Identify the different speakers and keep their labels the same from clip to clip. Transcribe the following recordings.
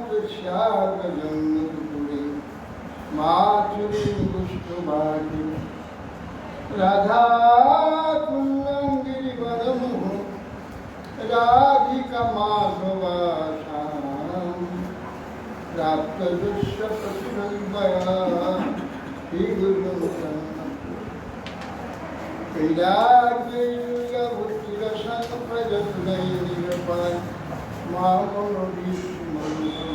Speaker 1: कृष्यागजन्मपुरी मातुरी पुष्पवाटी राधा कुंदं गिरिवरमुह राधिका माधवासां प्राप्त दुष्य प्रतिबंधया ही गुरुमुखं कैलाग्ययुगभुतिरसन प्रजतुनैर्निरपाय मामोदीष्मरुतं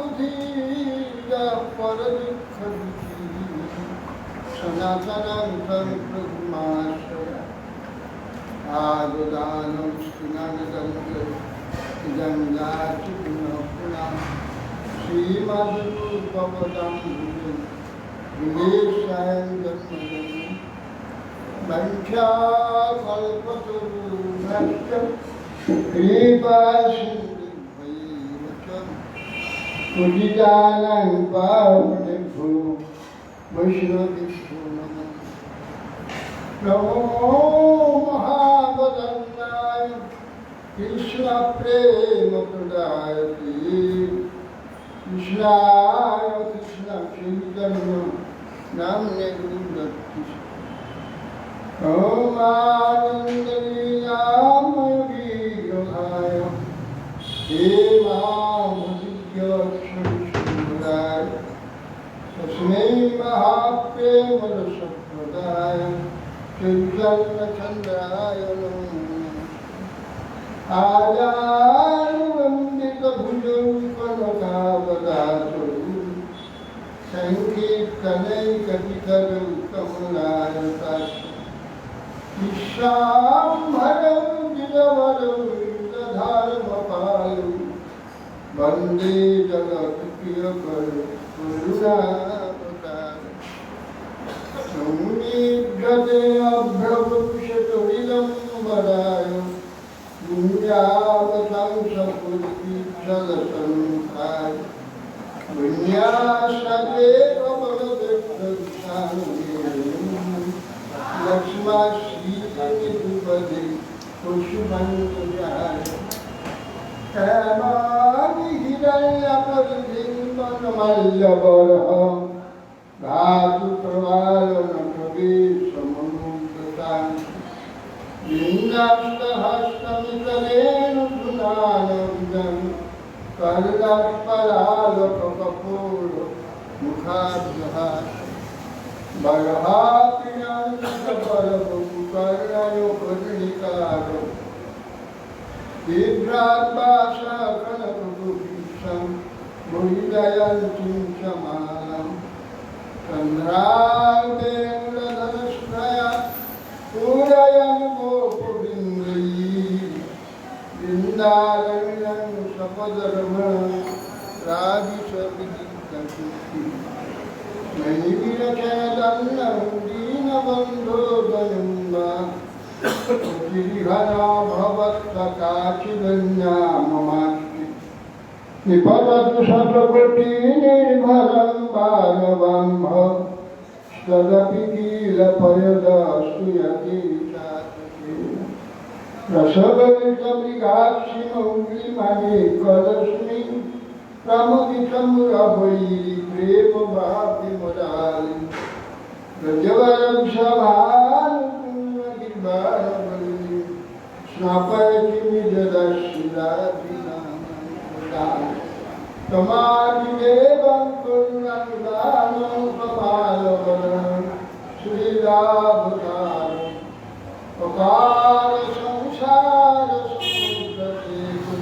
Speaker 1: पिबाम्बुधिया परदुःखविधि सनातनं तं प्रभुमाश्रय आददानं स्नानदं इदं याचि पुनः श्रीमद्रूपपदं विलेशायं जन्मजन्म वंशाकल्पतरुभ्यश्च कृपासिन्धुभ्यैव च पूजितानां पावनेभ्यो वैष्णवेभ्यो नमो महावदन्नाय कृष्णप्रेमप्रदायते कृष्णाय कृष्णचैतन्य नाम्ने गुरुरत्ति ॐ आनन्दलीलामयवीर्यधाय हेमामृत्योक्षराय तस्मै महाप्रेमरसप्रदाय चैतन्यचन्द्राय नमः आजानुवन्दितभुजौ कनकावदातौ सङ्कीर्तनैकपितरौ कमलायताक्षौ विश्वाम्भरौ दिनवरौ दधार्मपालौ वन्दे जगत्प्रियकरौ करुणावतारौ सौमीढ्यते अभ्रवंशतुरिदं वदाय पुण्यावतं सपुरीक्षलसंसाय विन्यासते लक्ष्मश्रीनिधुपदे पुष्पञ्चजाय हेमानि हिरण्यपरिबिम्बनमल्लबरः धातु प्रवालनप्रवेशमनुव्रतान् लिङ्गास्तहस्तमितरेण धुनानन्दं कर्णपरालकपोल मुखाभ्यः बर्हात्र्यन्तपरमुकर्णयो कर्णिकारो बिभ्राद्भाषकनककुभीषं मुनिदयन्तीं च मानं चन्द्रार्धेन्द्रधनुष्णया पूरयन् गोपबिन्द्रैः वृन्दारण्यं सपदरमणं रागिषविदितकीर्ति नैविरचयदन्नं दीनबन्धो जन्म गिरिहरा भवत्सकाचिदन्या ममास्ति निपततु शतकोटिनिर्भरं बालवम्भ तदपि किलपयदास्तु यतीशासकेन रसगलितमृगाक्षिमौलिमणिकलस्मि प्रमुदितं रभैरि प्रेमभातिमुदालि रजवरक्षभानुपुण्यगिर्वाणवल्लि स्नापयति निजदर्शिलाभिनामं तमादिदेवं पुण्यनिदानं कपालवनं श्रीलाभकारम् अपार संसार समुद्रसेतु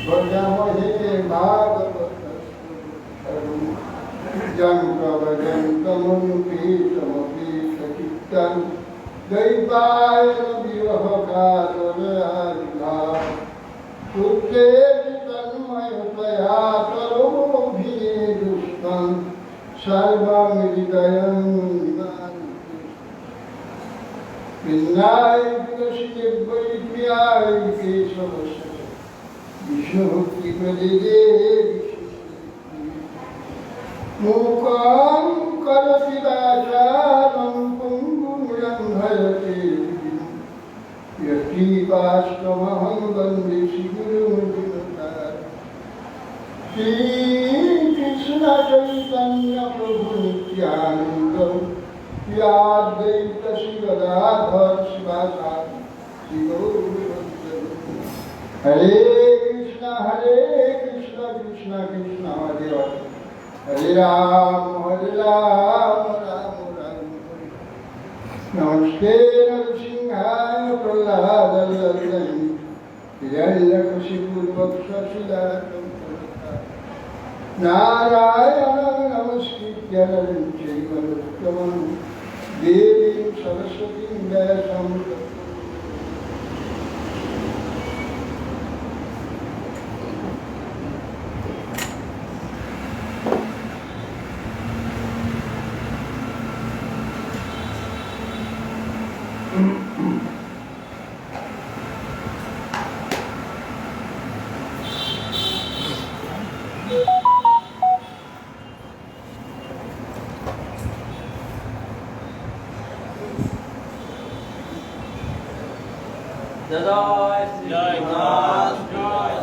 Speaker 1: भजमहे भागवतस्तुभ्यं जं प्रवदन्तमनुपेतमपेतचित्तं दैवायनविरहकातरहारिभाव पुत्रेति तन्मयतया तरोभिनेदुष्टं सर्वं हृदयं विनाय विकसिते वैद्याय केशवस्य विष्णुभक्ति प्रदे मूकं करोति वाचालं पुङ्गुं लङ्घयते यतीवास्तवहं वन्दे श्रीगुरुं শ্রী কৃষ্ণ চৈতন্য প্রভু নিত্যানন্দ শ্রী অদ্বৈত শ্রী গদাধর শিবাচার্য শ্রী গৌর হরে কৃষ্ণ কৃষ্ণ কৃষ্ণ হরে হরে হরে রাম রাম রাম হরে। নমস্তে নরসিংহায় প্রহ্লাদায় হিরণ্যকশিপুর্বক্ষশিলাকং নারায়ণং নমস্কৃত্য নরং চৈব নরোত্তমং দেবীং সরস্বতীং ব্যাসং ততো।
Speaker 2: জয় নাথ জয়।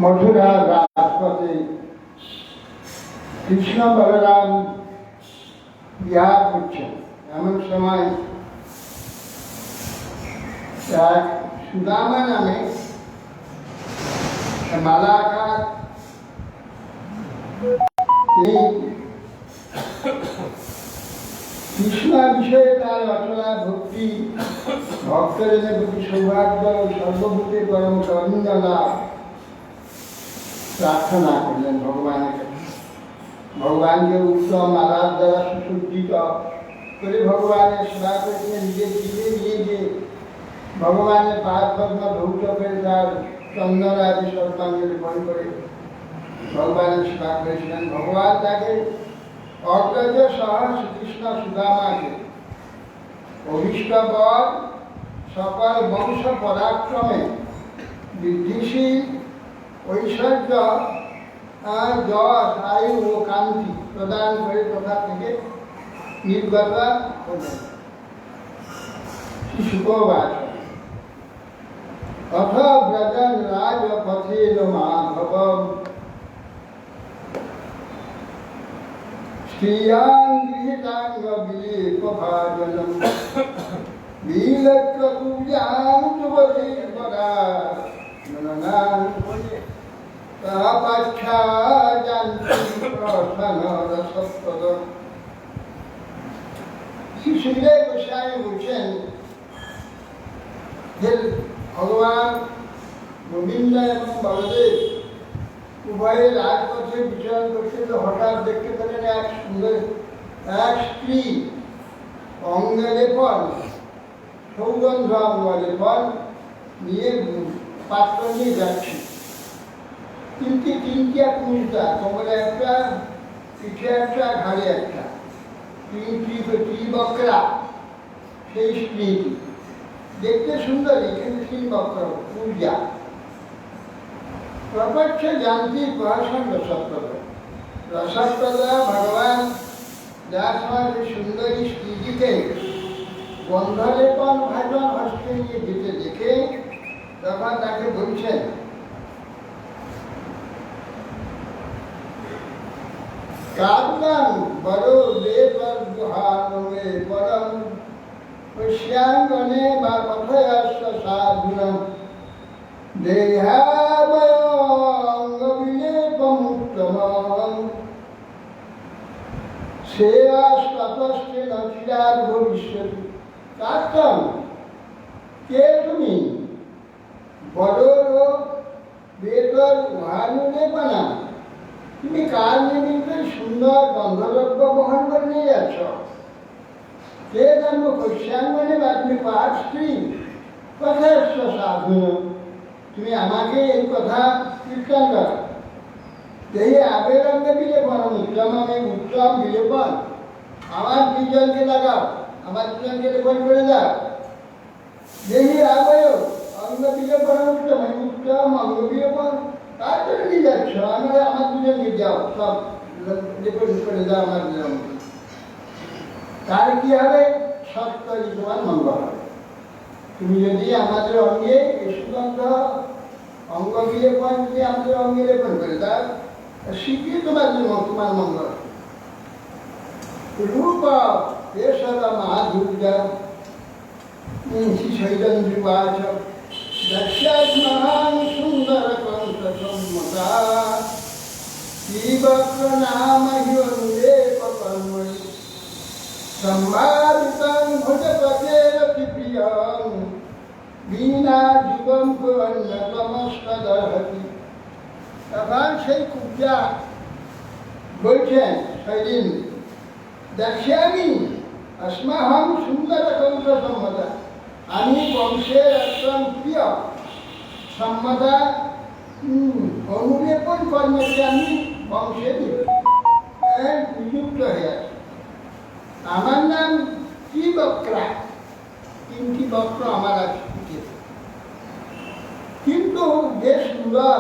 Speaker 1: मथुरा राजपथे कृष्ण बलराम বিহার করছেন এমন সময় এক সুদামা নামে মালাকার তিনি কৃষ্ণ বিষয়ে তার রচনা ভক্তি ভক্তদের প্রতি সৌভাগ্য ও সর্বভূতে পরম করুণ লাভ প্রার্থনা করলেন ভগবানের কাছে। ভগবানকে উত্তম আলাপ দ্বারা সুসজ্জিত করে ভগবানের সেবা করতে নিজের দিকে নিয়ে গিয়ে ভগবানের পাদ পদ্ম ধৌত করে তার চন্দন আদি সর্বাঙ্গে বন করে ভগবানের সেবা করেছিলেন। ভগবান তাকে অগ্রজ সহ শ্রীকৃষ্ণ সুদামাকে অভীষ্ট বর সকল বংশ পরাক্রমে বৃদ্ধিশীল ঐশ্বর্য যশ আয়ু ও কান্তি প্রদান করে তথা থেকে নির্গত হলেন। শুকবাচ অথ ব্রজন রাজপথেন মাধব শ্রিয়াং গৃহীতাঙ্গ বিলেপভাজনম বিলক্ষ্য পূজাং যুবতী পরা ননাং সুখদেব গোস্বামী বলছেন যে ভগবান গোবিন্দ এবং বলদেব উভয়ের রাজপথে বিচরণ করতে তো হঠাৎ দেখতে পেলেন এক সুন্দর এক স্ত্রী অঙ্গলেপন সৌগন্ধ অঙ্গলেপন নিয়ে পাত্র নিয়ে যাচ্ছে। তিনটা কুমিরটা কোমরে একটা, পিঠে একটা, ঘাড়ে একটা, ত্রিবক্রা সেই স্ত্রীটি দেখতে সুন্দরী কিন্তু ত্রিবক্র পূজা প্রপক্ষ জানতি প্রহসন রসপ্রদ রসপ্রদা ভগবান যার সময় সুন্দরী স্ত্রীটিকে গন্ধলেপন ভাজন হস্তে নিয়ে যেতে দেখে তখন তাকে বলছেন কারণ বড় দেবর গুহানমে পরম পশ্যাঙ্গনে বা পথয়াস্য সাধুনম দেহাবয়ঙ্গ বিলেপমুক্তমম শ্রেয়াস্ততস্তে নচিরার ভবিষ্যৎ। কারণ কে তুমি? বড় বেতর উহানুনে বানা তুমি কার নিমিত্তে সুন্দর গন্ধদ্রব্য বহন করে নিয়ে যাচ্ছ? কে জন্ম কৈশ্যাঙ্গনে বা তুমি পাঠ স্ত্রী কথাস্য সাধু, তুমি আমাকে এই কথা কীর্তন করো। এই আবেদনকে বিলেপন উত্তম, আমি উত্তম বিলেপন আমার দুজনকে লাগাও, আমার দুজনকে লেপন করে দাও। যেই আবয় অঙ্গ বিলেপন উত্তম, আমি উত্তম অঙ্গ বিলেপন তার জন্য নিয়ে যাচ্ছ, আমরা আমার দুজনকে যাও, সব লেপন করে দাও আমার দুজন। তার কি হবে? সত্যই তোমার মঙ্গল হবে। তুমি যদি আমাদের অঙ্গে এই সুগন্ধ অঙ্গ বিলেপন যদি আমাদের অঙ্গে লেপন করে দাও, শিখিয়ে তোমার জন্য তোমার মঙ্গল। রূপ কেশব মাধুর্য শৈলন্দ্রিবাচ দক্ষাৎ মহান সুন্দর কংস সম্মতা শ্রীবক্র নাম হিলেপ কর্মণি সম্ভাবিতং ভুজপতের প্রিয়ং বিনা জীবন অন্যতমস্পদহতি। তখন সেই কুব্জা বলছেন শৈলীন, দেখি अस्माहं सुंदर कंस सम्मता, আমি বংশের একজন প্রিয় সম্মতা অনুলেপন কর্মকে আমি বংশে নিযুক্ত হয়ে আছি। আমার নাম ত্রিবক্রা, তিনটি বক্র আমার আছে। কিন্তু যে সুন্দর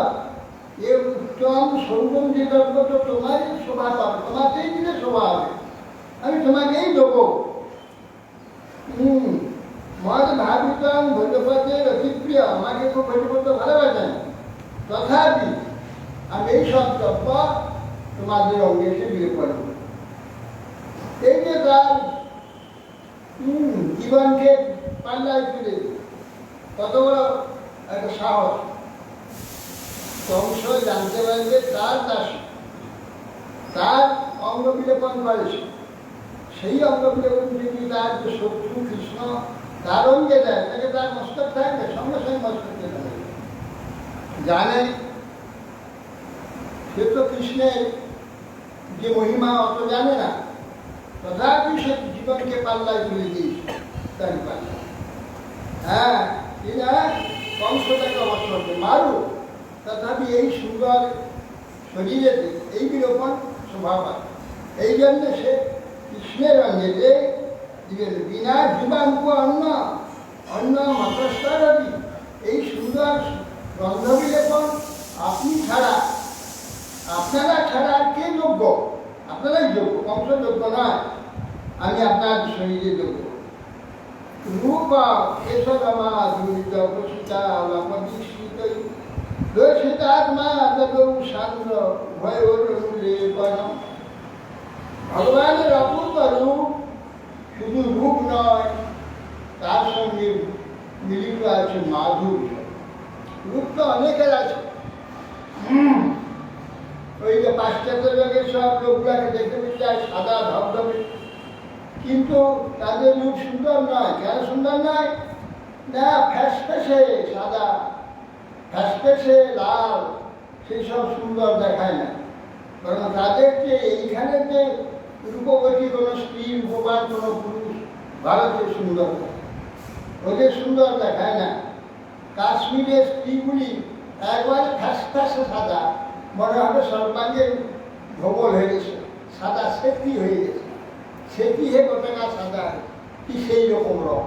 Speaker 1: এ উত্তম সৌগন্ধি দ্রব্য তো তোমারই শোভা পাবে, তোমাকেই দিলে শোভা হবে, আমি তোমাকেই দেবো। মদ ভাবিতং ভোজপতের অতিপ্রিয়, আমাকে খুব ভোজপত ভালোবাসেন, তথাপি আমি এই সব দ্রব্য তোমাদের অঙ্গে এসে বিয়ে করব। এই যে তার জীবনকে পাল্লায় তুলে কত বড় একটা সাহস। কংস জানতে পারবে তার দাসী, তার অঙ্গ বিলেপন করেছে, সেই অঙ্গ বিলেপন যদি তার যে শত্রু কৃষ্ণ তার অঙ্গে দেয়, তাকে তার মস্তক থাকবে, সঙ্গে সঙ্গে মস্তক থাকবে। জানে সে তো কৃষ্ণের যে মহিমা অত জানে না, তথাপি সে জীবনকে পাল্লায় তুলে দিয়েছে তার পাল্লা। হ্যাঁ, কিনা কংস তাকে অবশ্য মারু, তথাপি এই সুন্দর শরীরেতে এই বিলোপন স্বভাব আছে। এই জন্য সে কৃষ্ণের অঙ্গেতে দিবেন বিনা জীবাঙ্ক অন্ন অন্ন মতস্তরবি, এই সুন্দর গন্ধ বিলেপন আপনি ছাড়া, আপনারা ছাড়া কে যোগ্য? আপনারাই যোগ্য, কংস যোগ্য নয়, আমি আপনার শরীরে যোগ্য। রূপ কেশবমা দুরিত প্রসিতা লপদিষ্ঠিত দোষিতাত্মা দদৌ সান্দ্র ভয়োরুলেপন। ভগবানের অপূর্ব রূপ শুধু রূপ নয়, তার সঙ্গে মিলিত আছে মাধুর্য। রূপ তো অনেকের আছে, ওই যে পাশ্চাত্য লোকের সব লোকগুলাকে দেখতে পেতে যায় সাদা ধবধবে, কিন্তু তাদের রূপ সুন্দর নয়। কেন সুন্দর নয়? না ফ্যাসফ্যাসে সাদা, ফ্যাসফ্যাসে লাল, সেই সব সুন্দর দেখায় না। কারণ তাদের যে এইখানে যে রূপবতী কোনো স্ত্রী, রূপবান কোনো পুরুষ ভারতের সুন্দর, ওদের সুন্দর দেখায় না। কাশ্মীরের স্ত্রীগুলি একবারে ফ্যাসফ্যাসে সাদা, মনে হবে সর্বাঙ্গে ধবল হয়ে গেছে, সাদা সেতি হয়ে গেছে, সেতি হে গোটাকা সাদা, কি সেই রকম রং,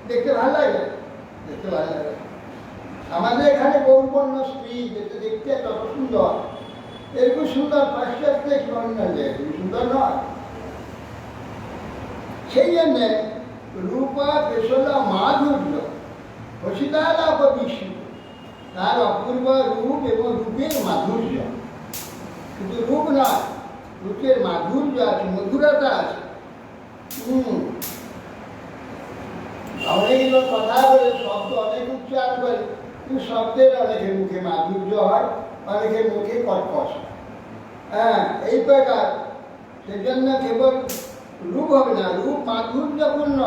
Speaker 1: দেখতে ভালো লাগে, দেখতে ভালো লাগে। আমাদের এখানে গৌরবর্ণ স্ত্রী যেটা দেখতে তত সুন্দর, এরকম সুন্দর পাশ্চাত্য অন্য যায়, সুন্দর নয়। সেই জন্যে রূপা পেশলা মাধুর্য হসিতারা অপবিষ্ণু, তার অপূর্ব রূপ এবং রূপের মাধুর্য, শুধু রূপ নয়, রূপের মাধুর্য আছে, মধুরতা আছে। অনেক লোক কথা বলে, শব্দ অনেক উচ্চারণ করে, কিন্তু শব্দের অনেকের মুখে মাধুর্য হয়, অনেকের মুখে কর্কশ। হ্যাঁ, এই প্রকার। সেজন্য কেবল রূপ হবে না, রূপ মাধুর্যপূর্ণ,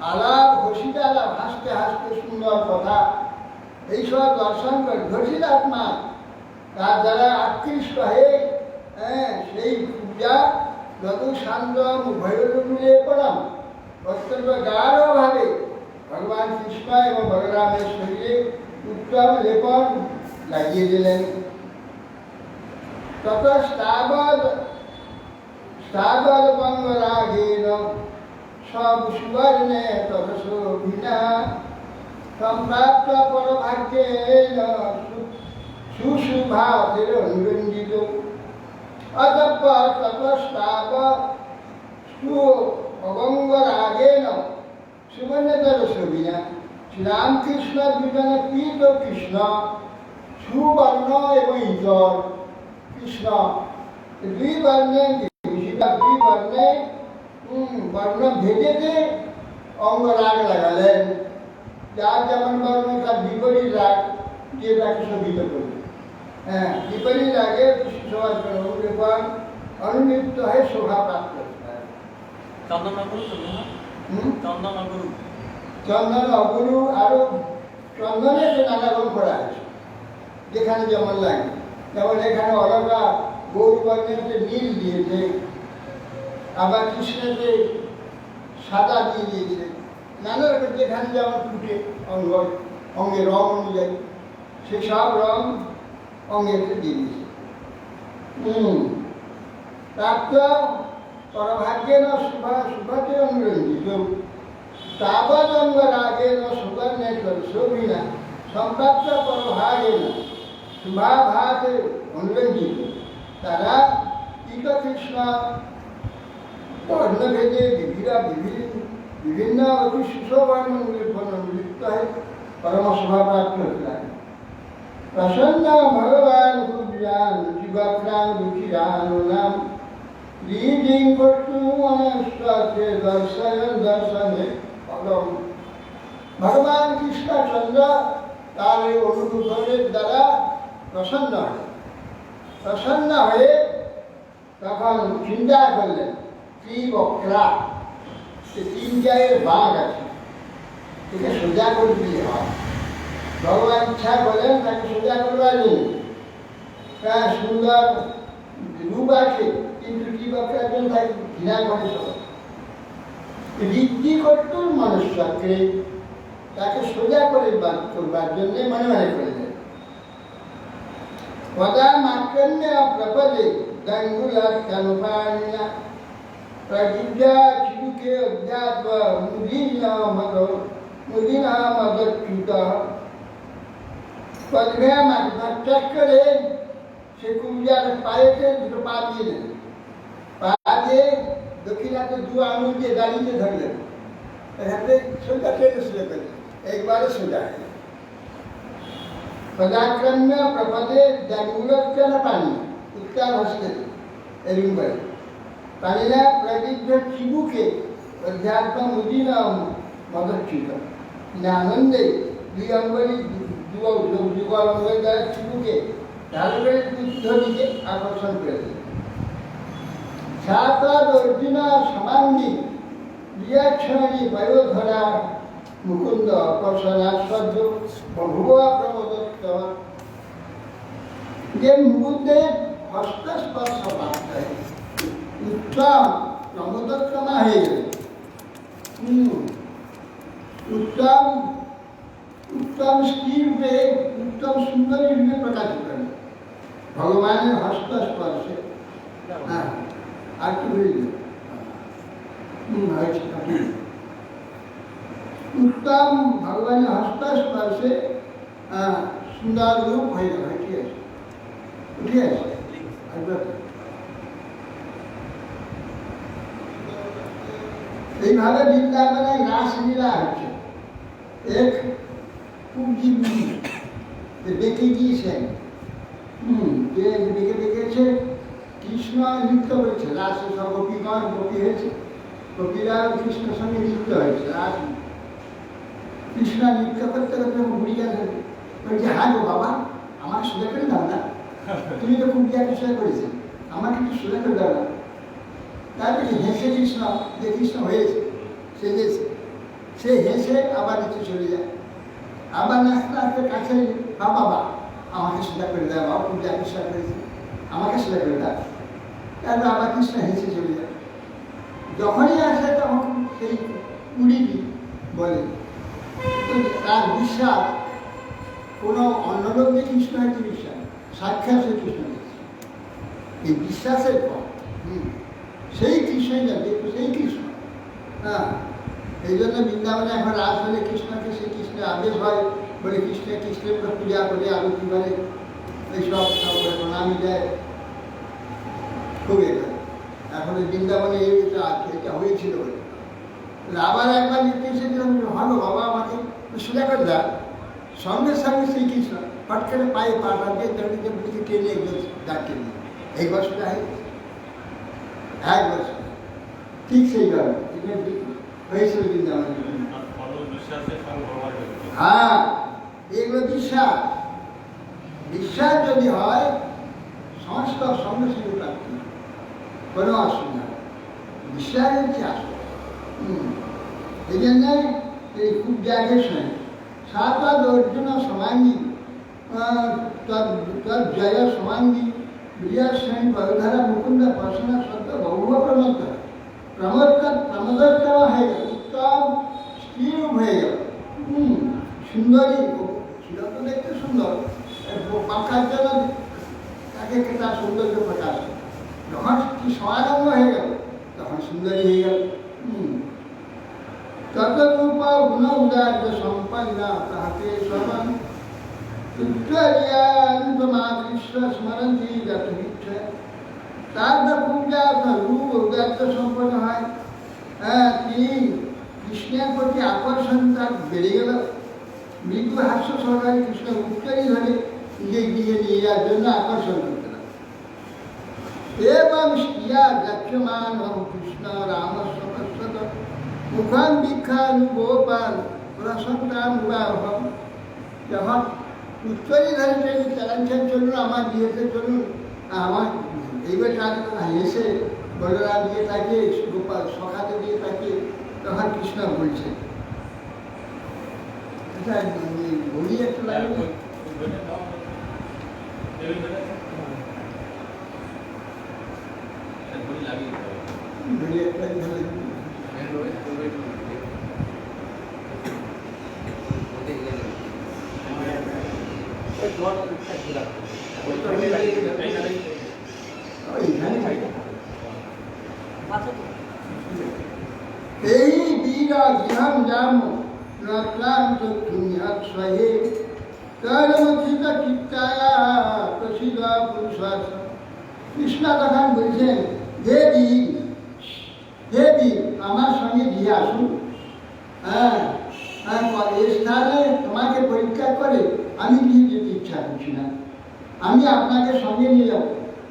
Speaker 1: আলাপ হসিতে আলাপ, হাসতে হাসতে সুন্দর কথা, এইসব দর্শন করে ঘটিল আত্মা তার দ্বারা আকৃষ্ট হয়ে সেই পূজা যত শান্ত উভয়রূপ মিলিয়ে পড়াম অত্যন্ত গাঢ়ভাবে ভগবান কৃষ্ণ এবং বলরামের শরীরে উত্তম লেপন লাগিয়ে দিলেন। তত স্তাবদ বঙ্গরাগেন সব সুবর্ণে তত শোভিনা সম্প্রাপ্ত পরভাগ্যেন সুশুভাতির অনুরঞ্জিত। অতঃপর তত অবঙ্গরাগেন সুবর্ণতর শোভিনা শ্রীরামকৃষ্ণ দুজনে পীত কৃষ্ণ সুবর্ণ এবং ইতর কৃষ্ণ দুই বর্ণে বর্ণ ভেদেতে অঙ্গরাগ লাগালেন। যার যেমন বর্ণ তার বিপরীত রাগ দিয়ে তাকে শোভিত করবে। বিপরীত রাগে অনুলিপ্ত হয়ে শোভা প্রাপ্ত চন্দন অগুরু আরো চন্দনের যে নানা রকম করা আছে যেখানে যেমন লাগে, যেমন এখানে অলকা গৌর বর্ণের নীল দিয়েছে, আবার কৃষ্ণকে সাদা দিয়ে দিয়েছে, নানা রকম যেখানে যেমন ফুটে অঙ্গের রং অনুযায়ী সেসব রং অঙ্গেতে দিয়ে দিয়েছে। প্রাপ্ত পরভাগ্যেন শুভতে অনুরঞ্জিত তাবদ অঙ্গরাগেন সুবর্ণেশ্বর শোভিনা সম্প্রাপ্ত পরভাগেন শুভাভাতে অনুরঞ্জিত। তারা কৃষ্ণ বর্ণভেদে বিভিন্ন অতি সুশোভনলিপ্ত হয়ে পরম শোভা প্রাপ্ত হয়েছিলেন। প্রসন্ন ভগবান কুব্রান জীবক্রাম রুচিরানুনাম লীজিং কর্তুমনস্তে দর্শনে পদম। ভগবান কৃষ্ণচন্দ্র তার এই অনুভবের দ্বারা প্রসন্ন হয়ে তখন চিন্তা করলেন ত্রিবক্রা, তিন জায়গায় বাঘ আছে, একে সোজা করে দিলে হয়। ভগবান ইচ্ছা বলেন তাকে সোজা করবার জন্য সুন্দর রূপ আছে, কিন্তু ত্রিবক্রার জন্য তাকে ঘৃণা করে সবাই। ঋদ্ধি করতুন মনুষ্যকে তাকে সোজা করে করবার জন্যে মনে মনে করলেন। পদা মাত্রণ্য প্রপদে দঙ্গুলানুপানিনা প্রজিজ্ঞা চিদুকে অধ্যাত্ম মুদিনা মদচ্যুত। পদ্মে মাত্রাস করে সে কুঞ্জার পায়েতে দুটো পা দিয়ে দেন, পা দিয়ে দক্ষিণাতে দু আঙুল দিয়ে দাঁড়িয়ে ধরলেন, হাতে সোজা টেনে শুয়ে করলেন, একবারে সোজা। পদাক্রম্য প্রপদে দঙ্গুলোচ্চন পানি উত্তর হস্তে এরকম করে পানিনা প্রবিদ্ধ চিবুকে অধ্যাত্ম মুদিন মদচ্যুত। আনন্দে দুই অঙ্গলি যুগল অঙ্গের দ্বারা চিবুকে ঢালু করে বুদ্ধ দিকে আকর্ষণ করে দিল। সাতদ অর্জুন সমাঙ্গী বিয়াক্ষণী বয়োধরা মুকুন্দ আকর্ষণাস্পর্য বহু প্রমোদত্ত। যে মুকুন্দের হস্তস্পর্শ প্রাপ্ত হয় উত্তম প্রমোদত্তমা হয়ে গেল। উত্তম উত্তম স্ত্রী রূপে উত্তম সুন্দরী রূপে প্রকাশিত করেন ভগবানের হস্তস্পর্শে। আর কি বলি উত্তম ভগবানের হস্তস্পর্শে সুন্দর রূপ হয়ে গেল। ঠিক আছে এইভাবে বৃন্দাবনে রাসলীলা হচ্ছে। এক কুঞ্জি দেখে গিয়েছেন, যে দেখে দেখেছে কৃষ্ণ নৃত্য করেছে, রাসে সব গোপীগণ গোপী হয়েছে, গোপীরা কৃষ্ণের সঙ্গে নৃত্য হয়েছে। রাস কৃষ্ণ নৃত্য করতে করতে ঘুরি গেছে, বলছে হ্যাঁ গো বাবা আমাকে সোজা করে দাও না, তুমি তো কুঞ্জিয়া বিষয় করেছে, আমাকে একটু সোজা করে দাও না। তারপরে হেসে কৃষ্ণ যে কৃষ্ণ হয়েছে সেজেছে, সে হেসে আবার নিচে চলে যায়। আবার নাচতে নাচতে কাছে বাবা আমাকে সেটা করে দেয়, বাবা তুমি যাকে সেটা করেছি আমাকে সেটা করে দেয়। তারপর আবার কৃষ্ণ হেসে চলে যায়। যখনই আসে তখন সেই কুড়িটি বলে, তো তার বিশ্বাস কোনো অন্য লোক যে কৃষ্ণ হয়েছে বিশ্বাস, সাক্ষাৎ সে কৃষ্ণ হয়েছে এই বিশ্বাসের পর সেই কৃষ্ণই যাবে, সেই কৃষ্ণ। হ্যাঁ, এই জন্য বৃন্দাবনে এখন রাস হলে কৃষ্ণকে সেই কৃষ্ণের আদেশ হয় বলে কৃষ্ণের পূজা করে আরতি করে এইসব সব প্রণামী দেয়, খুব এটা। এখন বৃন্দাবনে এইটা আছে, এটা হয়েছিল বলে। আবার একবার নির্দেশে ভালো বাবা আমাকে সোজা করে দেয়, সঙ্গে সঙ্গে সেই কৃষ্ণ হট করে পায়ে পাটা দিয়ে দড়িতে বুঝে টেনে একদম ডাকে নিয়ে এই বছরটা এক বছর ঠিক সেইভাবে হয়েছিল বৃন্দাবনে। হ্যাঁ, এগুলো বিশ্বাস। বিশ্বাস যদি হয় সমস্ত সঙ্গে সঙ্গে প্রাপ্তি, কোনো অসুবিধা নেই। বিশ্বাস হচ্ছে আসল। এই জন্য এই খুব জায়গায় শোনে সাতবাদ অর্জুন সমাঙ্গী জয় সমাঙ্গী বিজয় শ্রেণী বরধারা মুকুন্দ প্রসন্ন সত্য বহু প্রমোদ প্রমোদোত্তম হয়ে গেল, উত্তম স্ত্রীরূপ হয়ে গেল। সুন্দরী ছিল তো দেখতে সুন্দর, পাখার জন্য তাকে তার সৌন্দর্য প্রকাশ, যখন কি সমারম্ভ হয়ে গেল তখন সুন্দরী হয়ে গেল। ততরূপ গুণ উদার্য সম্পন্না তাহাকে সমান কৃষ্ণ স্মরণী যত ইচ্ছা। তার পূজা রূপ উদার্য সম্পন্ন হয়। হ্যাঁ, তিনি কৃষ্ণের প্রতি আকর্ষণ তার বেড়ে গেল। মৃদু হাস্য সহকারে কৃষ্ণ উত্তরই ধরে নিজের দিকে নিয়ে যাওয়ার জন্য আকর্ষণ করতে লাগল। এবং স্ত্রিয়া যক্ষমান কৃষ্ণ রাম সমস্ত মুখান দীক্ষান গোপাল প্রসন্তান উদাহরণ। যখন উত্তরই ধরে ট্রেনে চালাচ্ছেন, চলুন আমার বিয়েতে চলুন, আমার এইবার এসে বলরাম দিয়ে থাকে, গোপাল সখাতে দিয়ে থাকে, তখন কৃষ্ণ বলছে বলি একটু লাগবে এই বীর গৃহম জাম ক্লান্ত দুনিয়াত সহে কর্মচিত চিত্তায়া প্রসিদ্ধ পুরুষাস। কৃষ্ণ তখন বলছেন, হে বীর, হে বীর, আমার সঙ্গে দিয়ে আসুন। হ্যাঁ, এই স্থানে তোমাকে পরীক্ষা করে আমি নিয়ে যেতে ইচ্ছা করছি না, আমি আপনাকে সঙ্গে নিয়ে যাব।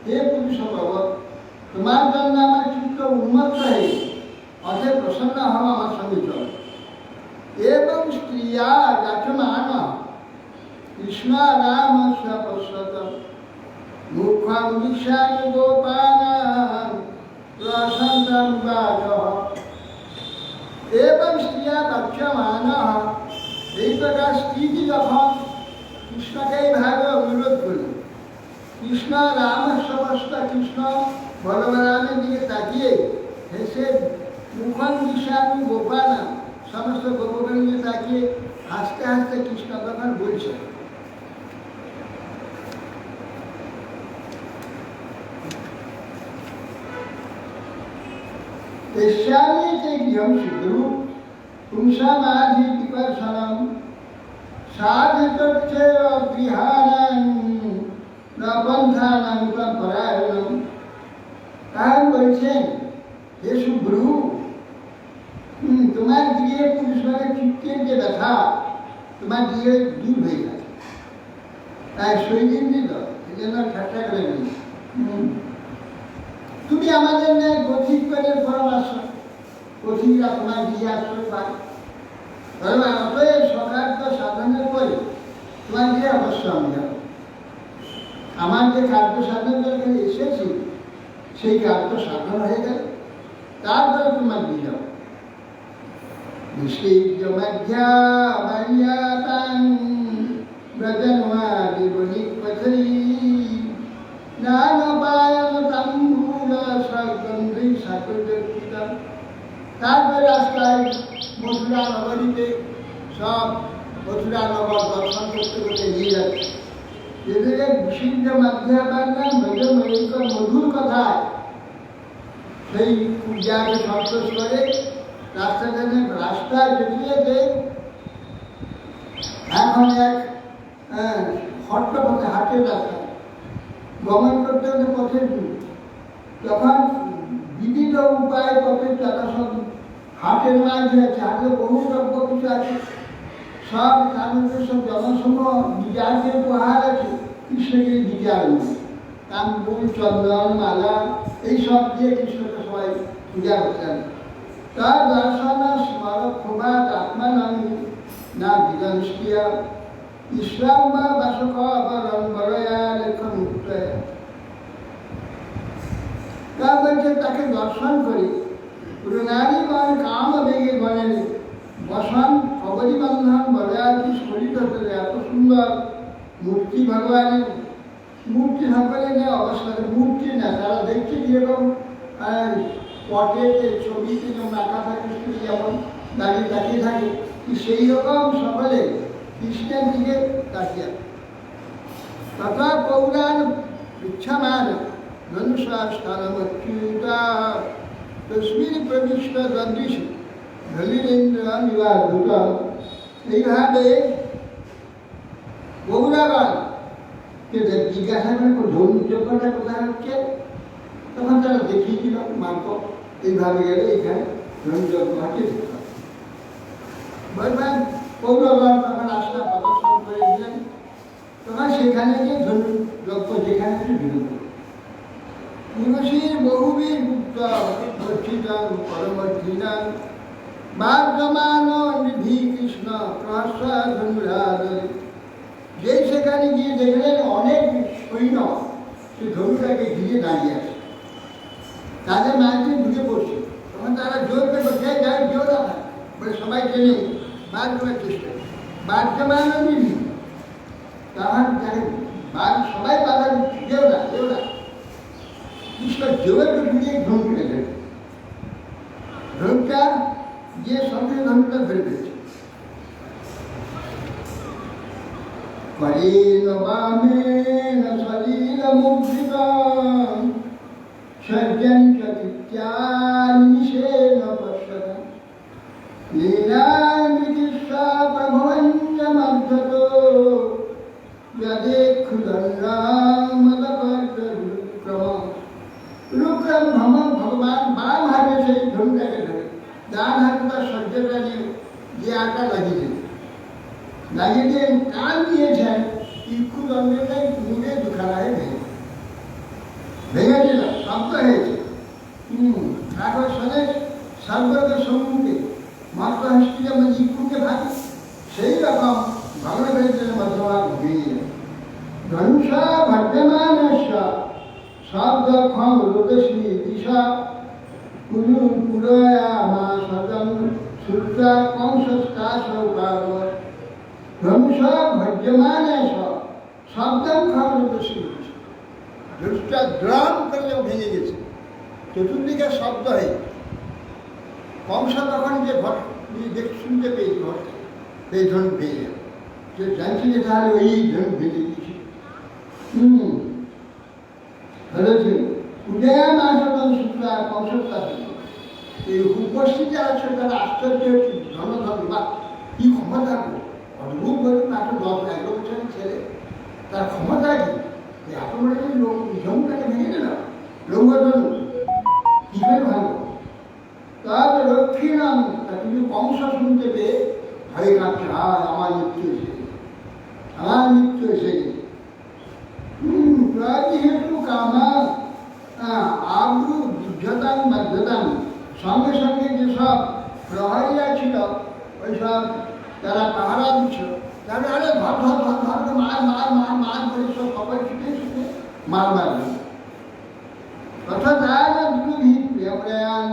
Speaker 1: হে পুরুষ বাবা, তোমার জন্য আমার চিত্ত উন্মত্ত হয়ে গেছে, অতএব প্রসন্ন হও, আমার সঙ্গে চলো। এবং স্ত্রিয়া যাচমান কৃষ্ণ রাম পশ্যত মুখম দিশান গোপানান প্রসন্নম বাজঃ। এবং স্ত্রিয়া যাচমান, এই প্রকার স্ত্রীটি যখন কৃষ্ণকে এইভাবে অনুরোধ করল, কৃষ্ণ রাম সমস্ত কৃষ্ণ বলরামের দিকে তাকিয়ে হেসে মুখন দিশান গোপানা সমস্ত গোপকের দিকে তাকিয়ে হাসতে হাসতে কৃষ্ণ তখন বলছে, তেস্যামি তে গৃহম সিদ্ধু পুংসামাধি বিকর্ষণম সাধিতচ্ছে গৃহাণাং নবন্ধানাং পরায়ণম। তাহলে বলছেন, হে শুভ্রু, তোমার গৃহে পুরুষের চিত্তের যে ব্যথা তোমার গৃহে দূর হয়ে গেছে, তাই শৈলীন দিত, এই জন্য ঠাট্টা করে নিই। তুমি আমাদের ন্যায় পথিকগণের পরামর্শ, পথিকরা তোমার গৃহে আশ্রয় পায়। অতএব সকার্য সাধনের পরে তোমার গৃহে অবশ্য আমি যাব। আমার যে কার্য সাধন দরকার এসেছি, সেই কার্য সাধন হয়ে গেল, তারপরে তোমার দিয়ে যাবো। विश्लेष्य मध्या मर्यादां व्रजन्वादिवनिपथै ज्ञानपायन तम्बूल सर्गन्धै साकुर्यकृतं। তারপরে রাস্তায় মথুরা নগরীতে সব মথুরা নগর দর্শন করতে করতে নিয়ে যাচ্ছে। এদের বিশুদ্ধ মাধ্যাপার নাম ব্রজময়িক মধুর কথায় সেই পূজাকে সন্তোষ করে রাস্তায় যেতে এখন এক হট্ট পথে হাটের রাস্তা গমন করতে হতে পথের তখন বিবিধ উপায় পথের চাকা সব হাটের মাঝে আছে, হাটে বহু দ্রব্য কিছু আছে, সব তাদের সব জনসমূহ বিজারদের উপহার আছে, কৃষ্ণকে বিজার কানপুর চন্দন মালা এইসব দিয়ে কৃষ্ণকে সবাই পূজা করতেন। তার দর্শন স্মারক প্রভাত আত্মানন্দ না বিদংস্কিয়া ইসলাম বা বাসক অবরণ বরয়া লেখন মুক্তয়া। তা বলছে তাকে দর্শন করি পুরনারীগণ কাম বেগে বলেন বসন অবরিবন্ধন বরয়াতি স্ফলিত করে এত সুন্দর মূর্তি ভগবানের মূর্তি সকলে নেই অবস্থা মূর্তি না তারা দেখছে যেরকম পটেতে ছবিতে যেমন আঁকা থাকে যেমন দাঁড়িয়ে তাকিয়ে থাকে সেই রকম সকলে কৃষ্ণের দিকে তাকিয়ে তথা পৌরাণ ইচ্ছামান ধনুষাস্থলমচ্যুতা তস্মিন প্রবিষ্ট দদৃশ ধলিনেন্দ্র নিবাধুত। এইভাবে গৌরাগণ জিজ্ঞাসা করে ধনুযজ্ঞটা কোথায় হচ্ছে, তখন তারা দেখিয়েছিল মার্ক এইভাবে গেলে এখানে ধনুযজ্ঞ হচ্ছে। বলবেন কৌরবগণ তখন আস্থা প্রদর্শন করে দিলেন, তখন সেখানে গিয়ে ধনুযজ্ঞ যেখানে বিরোধ পুরুষীর বহুবীর গুপ্ত বর্ষিতান পরমর্থিনান বার্যমান নিধি কৃষ্ণ প্রহস্য ধনুরাধরে। যে সেখানে গিয়ে দেখলেন অনেক সৈন্য সে ধনুটাকে ঘিরে দাঁড়িয়ে আছে, তাদের মাঝে ঢুকে পড়ছে। তখন তারা জোর করে যায় জোর আছে বলে সবাই টেনে বার করার চেষ্টা বার্যমান নিধি। তখন তাকে সবাই বাধা দিচ্ছে কেউ না কৃষ্ণ জোরে ঢুকিয়ে ধন কেটে দেবে, ধনটা যে সঙ্গে ধনটা ধরে পেয়েছে। করেন বামেন সলিল মুদ্রিতং সজ্জন চতুত্যানিশেন পশ্যতং লীলানিতিষ্ঠা প্রভবঞ্চ মধ্যতো রূপক্রম ভগবান বাম হাতে সেই ধনুটাকে ধরে ডান হাতে তার সহ্যটা নিয়ে যে আটা লাগিয়ে দিয়ে কান দিয়েছেন ইক্ষু দণ্ডটাই মুড়ে দুখানায় ভেঙেছিল শব্দ হয়েছে। তারপর শোনে সর্বদের সম্মুখে মাত্র হাসি যেমন ইক্ষুকে ভাগে সেই রকম ভগবানের মধ্যমান ভেঙে যায়। ধনুষা ভদ্যমান শব্দ ক্ষম রোদশ্রী দিশা কুলু পুরয়া মা সদন শ্রুতা কংসস্কাশ ধনুষা ভদ্যমান শব্দম ক্ষম রোদশ্রী ধনুষটা দ্রাম করলেও ভেঙে গেছে, চতুর্দিকে শব্দ হয়ে কংস তখন যে ঘর শুনতে পেয়েছি ঘর সেই ধনু ভেঙে যাবে, যে জানছি যে তাহলে ওই ধনু ভেঙে দিয়েছি। উদয়ান আসন শুক্লা কংসস্কাশ এই উপস্থিতি আছে তারা আশ্চর্য হচ্ছে ধনধন বা কি ক্ষমতা অদ্ভুত বলুন একটা 10-11 বছরের ছেলে তার ক্ষমতা কি এত বড় লোক ধনুটাকে ভেঙে দিল লৌহধনু কি করে ভালো। তার রক্ষিণাম কিন্তু কংস শুনতে পেয়ে ভয়ে কাঁপছে আমার মৃত্যু এসে গেছে। যেহেতু কামা আব্রু যুদ্ধতাম বাধ্যতাম সঙ্গে সঙ্গে যেসব প্রহরীরা ছিল ওইসব তারা পাহারা দিচ্ছিল তাহলে আরে ধর মার করে সব খবর ছুটে মার মারবে তথা তারা দুর্ভিপ্রিয়ান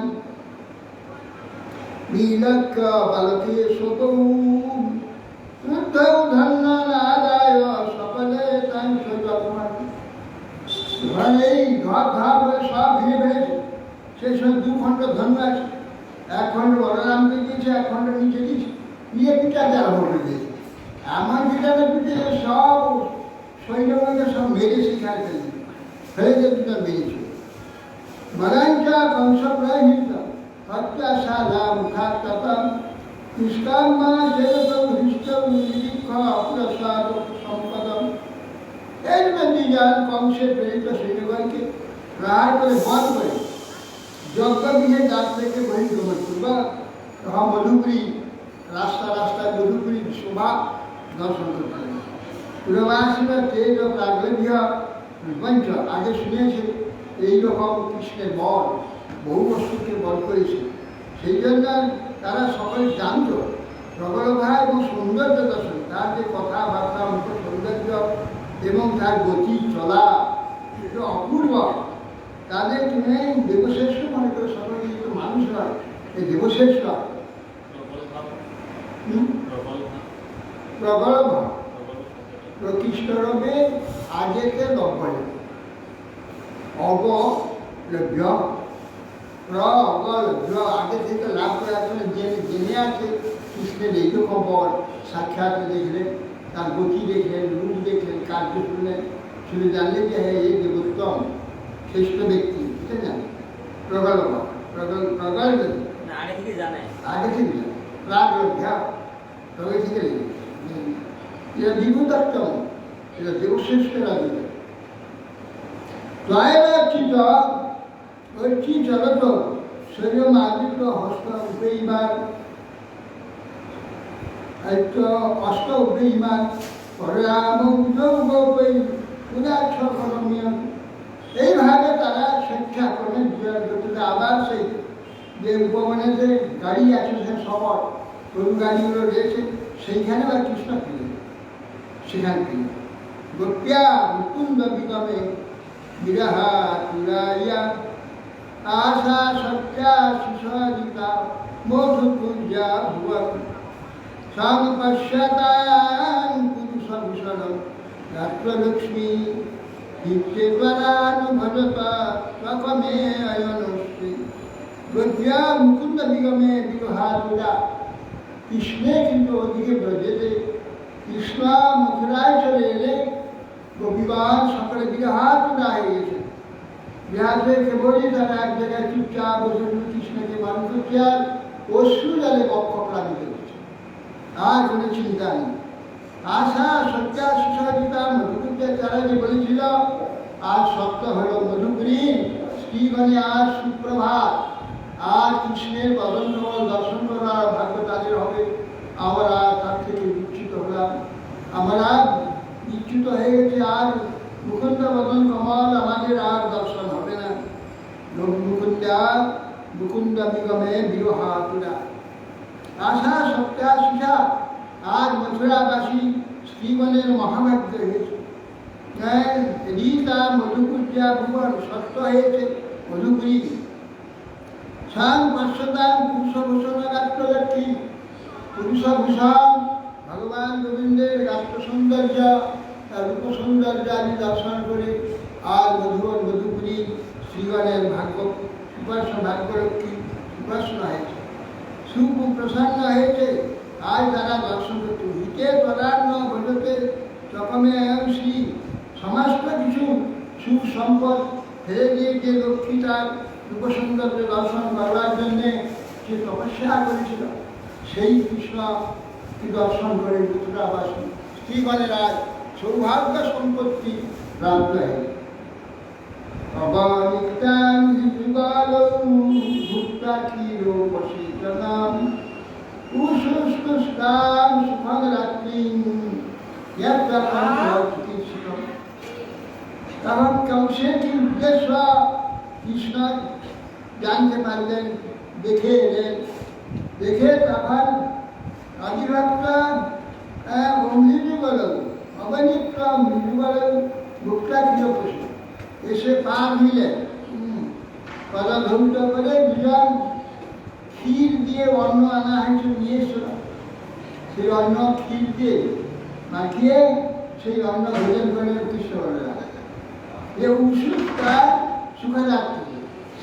Speaker 1: नीलक्य बालके स्वतौ वृद्धौ धन्नादाय সকলে তাই সজপমান ঘরে ঘর ঘর করে সব ভিড়ে ফেলেছে। সেই সব 2 খণ্ড ধন্য আছে, 1 খণ্ড বলরামকে দিয়েছে, 1 খণ্ড নিচে দিয়েছে, নিয়ে পিঠাতে আরম্ভ করে দিয়েছে। এমন পিঠাতে পিঠে সব সৈন্যকে সব মেরে সেখানে ফেলে দিয়ে পিঠা মেরেছে। মগাঞ্চা কংস প্রহিত হত্যাশালা মুখাত্তম নিষ্কাম্মা জগত হৃষ্ট নিরীক্ষ অপ্রসাদ সম্পদম। এর মধ্যে যান কংসের প্রেরিত সৈন্যগণকে প্রহার করে বধ করে যজ্ঞগৃহে দ্বার থেকে বহির্গমন করবা। তখন মধুপুরী রাস্তায় মধুপুরী শোভা দর্শন করতে লাগে। পুরবাসীরা তেজ ও প্রাগল্য পঞ্চ আগে শুনেছে এইরকম কৃষ্ণের বল বহু বস্তুকে বল করেছে। সেই জন্য তারা সকলে জানত প্রবলভা এবং সৌন্দর্য দর্শন, তার যে কথাবার্তা মুখ সৌন্দর্য এবং তার গতি চলা এটা অপূর্ব। তাদের তুমি দেবশ্রেষ্ঠ মনে করে সকলে কিন্তু মানুষ নয়, এই দেবশ্রেষ্ঠ প্রবল ভাব প্রকৃষ্টরবে আগেকে লভ্য অবলভ্য প্রবলভ্য আগে থেকে লাভ করার জন্য জেনে আছে কৃষ্ণের এইরকম বল সাক্ষাৎ দেখলেন, তার গতি দেখলেন, রূপ দেখলেন, কার্য শুনলেন, শুনে জানলেন যে হ্যাঁ এই দেবোত্তম শ্রেষ্ঠ ব্যক্তি, এটা জানে প্রবল ভাব প্রবল
Speaker 2: আগে থেকে জানে
Speaker 1: প্রাগলভ্য তবে থেকে এরা বিভূতত্তম, এরা দেবশ্রেষ্ঠ রাজু। ত্বয়রাচিত ঐচি জগত শৈলমাদিত্য হস্ত উপেইবার অষ্ট উপেইমান পরাম উদ্যোগৈ উদাক্ষরণীয়। এইভাবে তারা স্বেচ্ছা করে গতিতে আবার সেই যে উপবনে যে গাড়ি আছে সে সবর গরু গাড়িগুলো রয়েছে সেইখানে বা কৃষ্ণ ফিরে সেখান থেকে গোপ্যা মুকুন্দ বিগমে বিরাহা তুরাইয়া আশা সত্যা সুসজিতা মধুকুঞ্জা ভুবন সংপশ্যতান পুরুষভূষণ রাত্রলক্ষ্মী নিত্যেবরানুভজতা সকমে অয়নশ্রী। গোপ্যা মুকুন্দ বিগমে বিরহা তুরা, কৃষ্ণে কিন্তু ওদিকে ব্রজেতে কৃষ্ণ মথুরায় চলে এলে গোপীগণ সকলে বিরহাতুরা হয়ে গেছে। বিহার হয়ে কেবলই তারা এক জায়গায় চুপচাপ বসে কৃষ্ণকে মানুষ করছে আর অশ্রু জলে বক্ষ প্লাবিত হচ্ছে, আর কোনো চিন্তা নেই। আশা সত্যা সুসজিতা মধুপুরের তারা যে বলেছিল আজ সত্য হল মধুপুরী শ্রীগণে আজ সুপ্রভাত, আর কৃষ্ণের বদন কমল দর্শন করার ভাগ্য তাদের হবে। আমরা তার থেকে বিচ্যুত হলাম, আমরা বিচ্যুত হয়ে গেছে, আর মুকুন্দ বদন কমল আমাদের আর দর্শন হবে না। মুকুন্দ বিগমে বিরহাতুরা আশা সত্যা সুষা, আজ মথুরাবাসী শ্রীগণের মহাভাগ্য হয়েছে। রীতা মধুকুর্যা ভুবন সত্য হয়েছে মধুপুরী। সাং পার্শ্বদান পুরুষভূষণ রাত্রলক্ষ্মী, পুরুষভূষণ ভগবান গোবিন্দের রাষ্ট্র সৌন্দর্য রূপ সৌন্দর্য আদি দর্শন করে আর মধুপুরী শ্রীগণের ভাগ্য সুপার্শ্ব ভাগ্যলক্ষ্মী সুপার্শ্ব হয়েছে, সুপ্রসন্ন হয়েছে। আজ তারা দর্শন করতে হিতে পদার্ণ ভজতে চকমে শ্রী সমস্ত কিছু সুখ সম্পদ ফেলে দিয়ে যে লক্ষ্মী তার রূপসৌন্দর্য দর্শন করবার জন্যে যে তপস্যা করেছিল, সেই কৃষ্ণ দর্শন করে মথুরাবাসী স্ত্রীগণের আজ সৌভাগ্য সম্পত্তি প্রাপ্ত হয়। অবনিতাং যুগলং ভুক্তা ক্ষীরোপসীতনাম উশুষ্কুষ্টাং সুখং রাত্রিং চিকিৎসিতম। তখন কংসের কি উদ্দেশ্য কৃষ্ণ জানতে পারলেন, দেখে এলেন, দেখে তখন আদিভক্ত মৃদুবল অবনিত্য মৃদুবল ভুক্তা ক্ষীরোপসী এসে পা দিলেন, পদভূত করে দুজন ক্ষীর দিয়ে অন্ন আনা হয়েছে, নিয়ে এসো। সেই অন্ন ক্ষীর দিয়ে মাখিয়ে সেই অন্ন ভোজন করে কৃষ্ণ বলরাম। এ উৎসুকতা সুখে রাত্রি,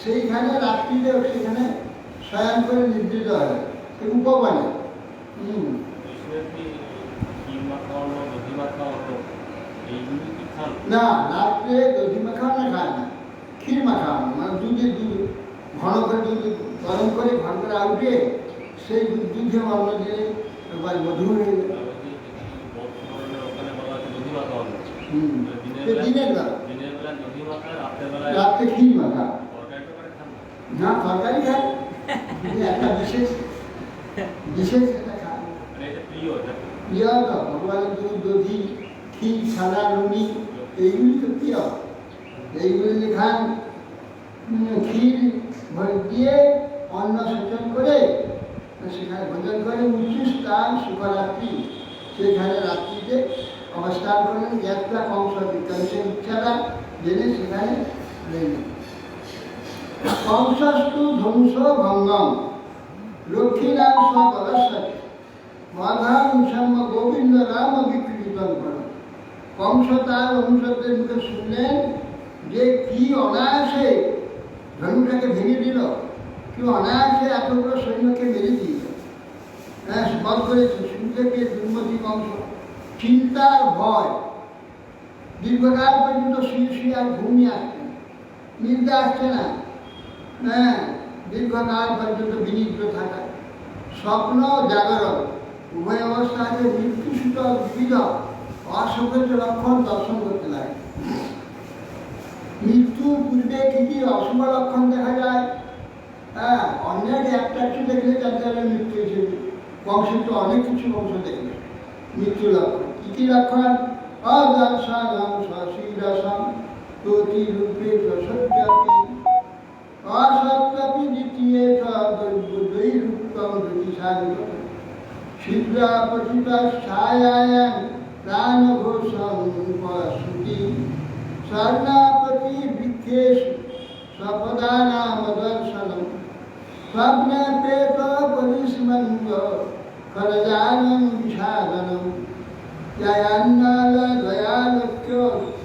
Speaker 1: সেইখানে রাত্রিতে সেখানে শয়ন করে নির্দিষ্ট হয় উপবনে। না, রাত্রে দধি মাখানো খায় না, ক্ষীর মাখানো, মানে দুধে দুধ ঘন করে দুধ গরম করে ঘন করে আউটে সেই দুধে অন্ন দিয়ে একবার মধুর হয়ে যায়। দিনের বেলা রাত্রে ক্ষীর মাখা না, তরকারি খায়, একটা বিশেষ বিশেষ একটা খায়। প্রিয় তো ভগবানের দুধ, দধি, ক্ষীর, ছানা, নুনি, এইগুলি তো প্রিয়। এইগুলি যে খান, ক্ষীর দিয়ে অন্ন সেচন করে সেখানে ভোজন করে উঁচু স্থান সুখরাত্রি, সেখানে রাত্রিতে অবস্থান করেন। যাত্রা কংস বিকাশের ইচ্ছাটা জেনে সেখানে রইলেন। কংসস্তু ধ্বংস ভঙ্গম লক্ষ্মীনাম সদরস্বতী মাধাম শ্যাম গোবিন্দ রাম বিকৃতন করেন। কংস তার অনুসরদের মুখে শুনলেন যে কি অনায়াসে ধনুটাকে ভেঙে দিল, কি অনায়াসে এতগুলো সৈন্যকে মেরে দিল। হ্যাঁ, বধ করেছে। শুনতে পেয়ে দুর্মতি কংস চিন্তার ভয় দীর্ঘকাল পর্যন্ত শুয়ে শুয়ে আর ঘুমিয়ে আসছে না, নিদ্রা আসছে না। হ্যাঁ, দীর্ঘকাল পর্যন্ত বিনিদ্র থাকা, স্বপ্ন জাগরণ উভয় অবস্থাকে মৃত্যুসূত বিবিধ অসংখ্য লক্ষণ দর্শন করতে লাগে। মৃত্যুর পূর্বে কি কি অশুভ লক্ষণ দেখা যায়? হ্যাঁ, অন্যের একটা একটু দেখলে জানতে হবে মৃত্যু হিসেবে। বংশে তো অনেক কিছু বংশ দেখবে মৃত্যু লক্ষণ। কি কি লক্ষণ? অদর্শনম সশীরসম প্রতিরূপে সসত্যাপি অসত্যাপি দ্বিতীয় দৈরূপম জ্যোতিষাঙ্গ ছিদ্রাপতিত ছায়ায়াং প্রাণঘোষম পশুতি স্বর্ণাপতি বৃক্ষেষু স্বপদানাম দর্শনম স্বপ্নে প্রেত পরিস্মন্দ খরজানম বিষাদনম জয়ান্নাল দয়ালক্ষ্য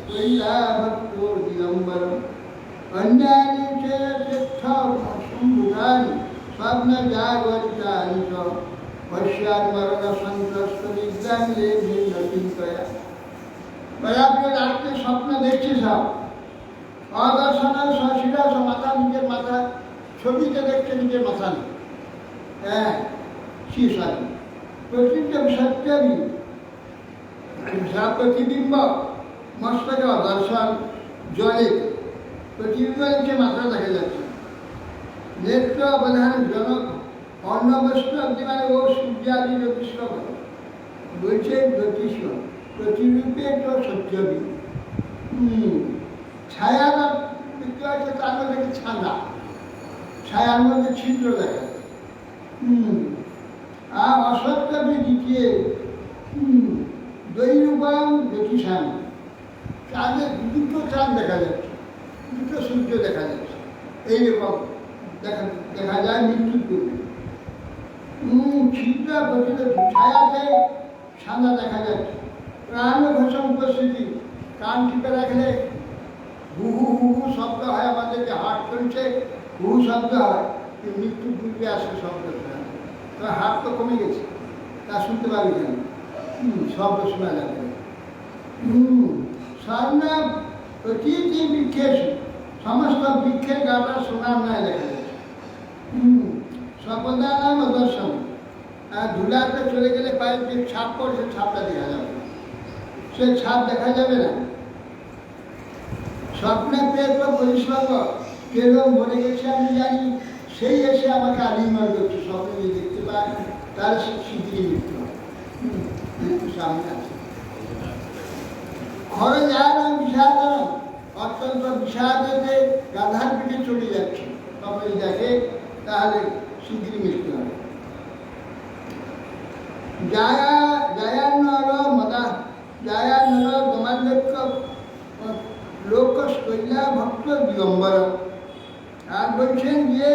Speaker 1: কৈলাভক্তো দিগম্বরম অন্যানি চ তীর্থ সম্ভূতানি স্বপ্ন জাগরিতানি চ পশ্চাৎ মরণ সন্ত্রস্ত নিদ্রাং লেভে চিন্তয়া। আপনি রাত্রে স্বপ্ন দেখছে সব অদর্শন সশিরাস, মাথা নিজের মাথা ছবিতে দেখছে, নিজের মাথা নেই। হ্যাঁ, শিশানি প্রতিটা সত্যবি প্রতিবিম্ব মস্তকে দর্শন জলে প্রতিবিম্ব হচ্ছে মাথা দেখা যাচ্ছে। নেত্র অবধান জনক অন্নবস্ত্র মানে ও সূর্যাদি জ্যোতিষ বলছে জ্যোতিষ প্রতিরূপে তো সত্যবি। ছায়ার দেখতে পাচ্ছে, তার মধ্যে ছানা, ছায়ার মধ্যে ছিদ্র দেখা যায়। আর অসত্যবি দ্বিতীয় দৈরূপম জ্যোতিষান, চাঁদের দুটো চাঁদ দেখা যাচ্ছে, দুটো সূর্য দেখা যাচ্ছে। এইরকম দেখা যায় মৃত্যুর পূর্বে। ছিদ্র প্রতিত ছায়াতে সাদা দেখা যাচ্ছে। প্রাণ ঘোষণ উপস্থিতি, কান টিপে রাখলে হু হু হু হু শব্দ হয়, আমাদের যে হার্ট চলছে হু শব্দ হয়, মৃত্যুর পূর্বে আসে শব্দ। তো হাত তো কমে গেছে, তা শুনতে পাবি কেন? শব্দ শোনা যাবে। স্বর্ণ প্রতিটি বৃক্ষের সমস্ত বৃক্ষের গাটা সোনার ন্যায় দেখা যাচ্ছে। স্বপদানাম দর্শন, আর ধুলাতে চলে গেলে পায়ের যে ছাপ পড়ছে ছাপটা দেখা যাবে, সে ছাপ দেখা যাবে না। স্বপ্নে পেয়ে তো পরিষ্কার কেউ মরে গেছে আমি জানি, সেই এসে আমাকে আলিঙ্গন করছে। স্বপ্নে যে দেখতে পায় তার শীঘ্রই মৃত্যু হয়, মৃত্যু সামনে আছে। ঘরে যায় না বিষাদন, অত্যন্ত বিষাদে গাধার পিঠে চলে যাচ্ছে, তবে দেখে তাহলে শীঘ্রই মৃত্যু হবে। জায়ান্নর মদা জায়ান্নর দমান্নক্য লোক কৈলা ভক্ত দিগম্বর। আর বলছেন যে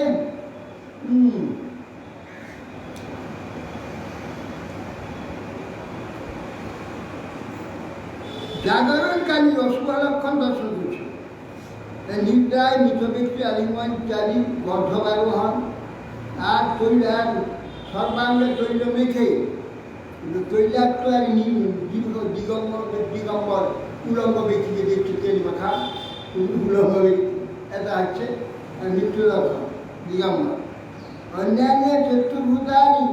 Speaker 1: জাগরণকালী অশুভ লক্ষণ দর্শন করছে। নিদ্রায় মৃত ব্যক্তি আলিঙ্গন ইত্যাদি গর্ধবারোহণ আর তৈলার সর্বাঙ্গে তৈল মেখে তৈলাক্ত আর দিগম্বর উলঙ্গ ব্যক্তিকে দেখছি তেল মাখা উলঙ্গ ব্যক্তি, এটা হচ্ছে মৃত্যু লক্ষণ দিগম্বর। অন্যান্য চতুর্ভুতানি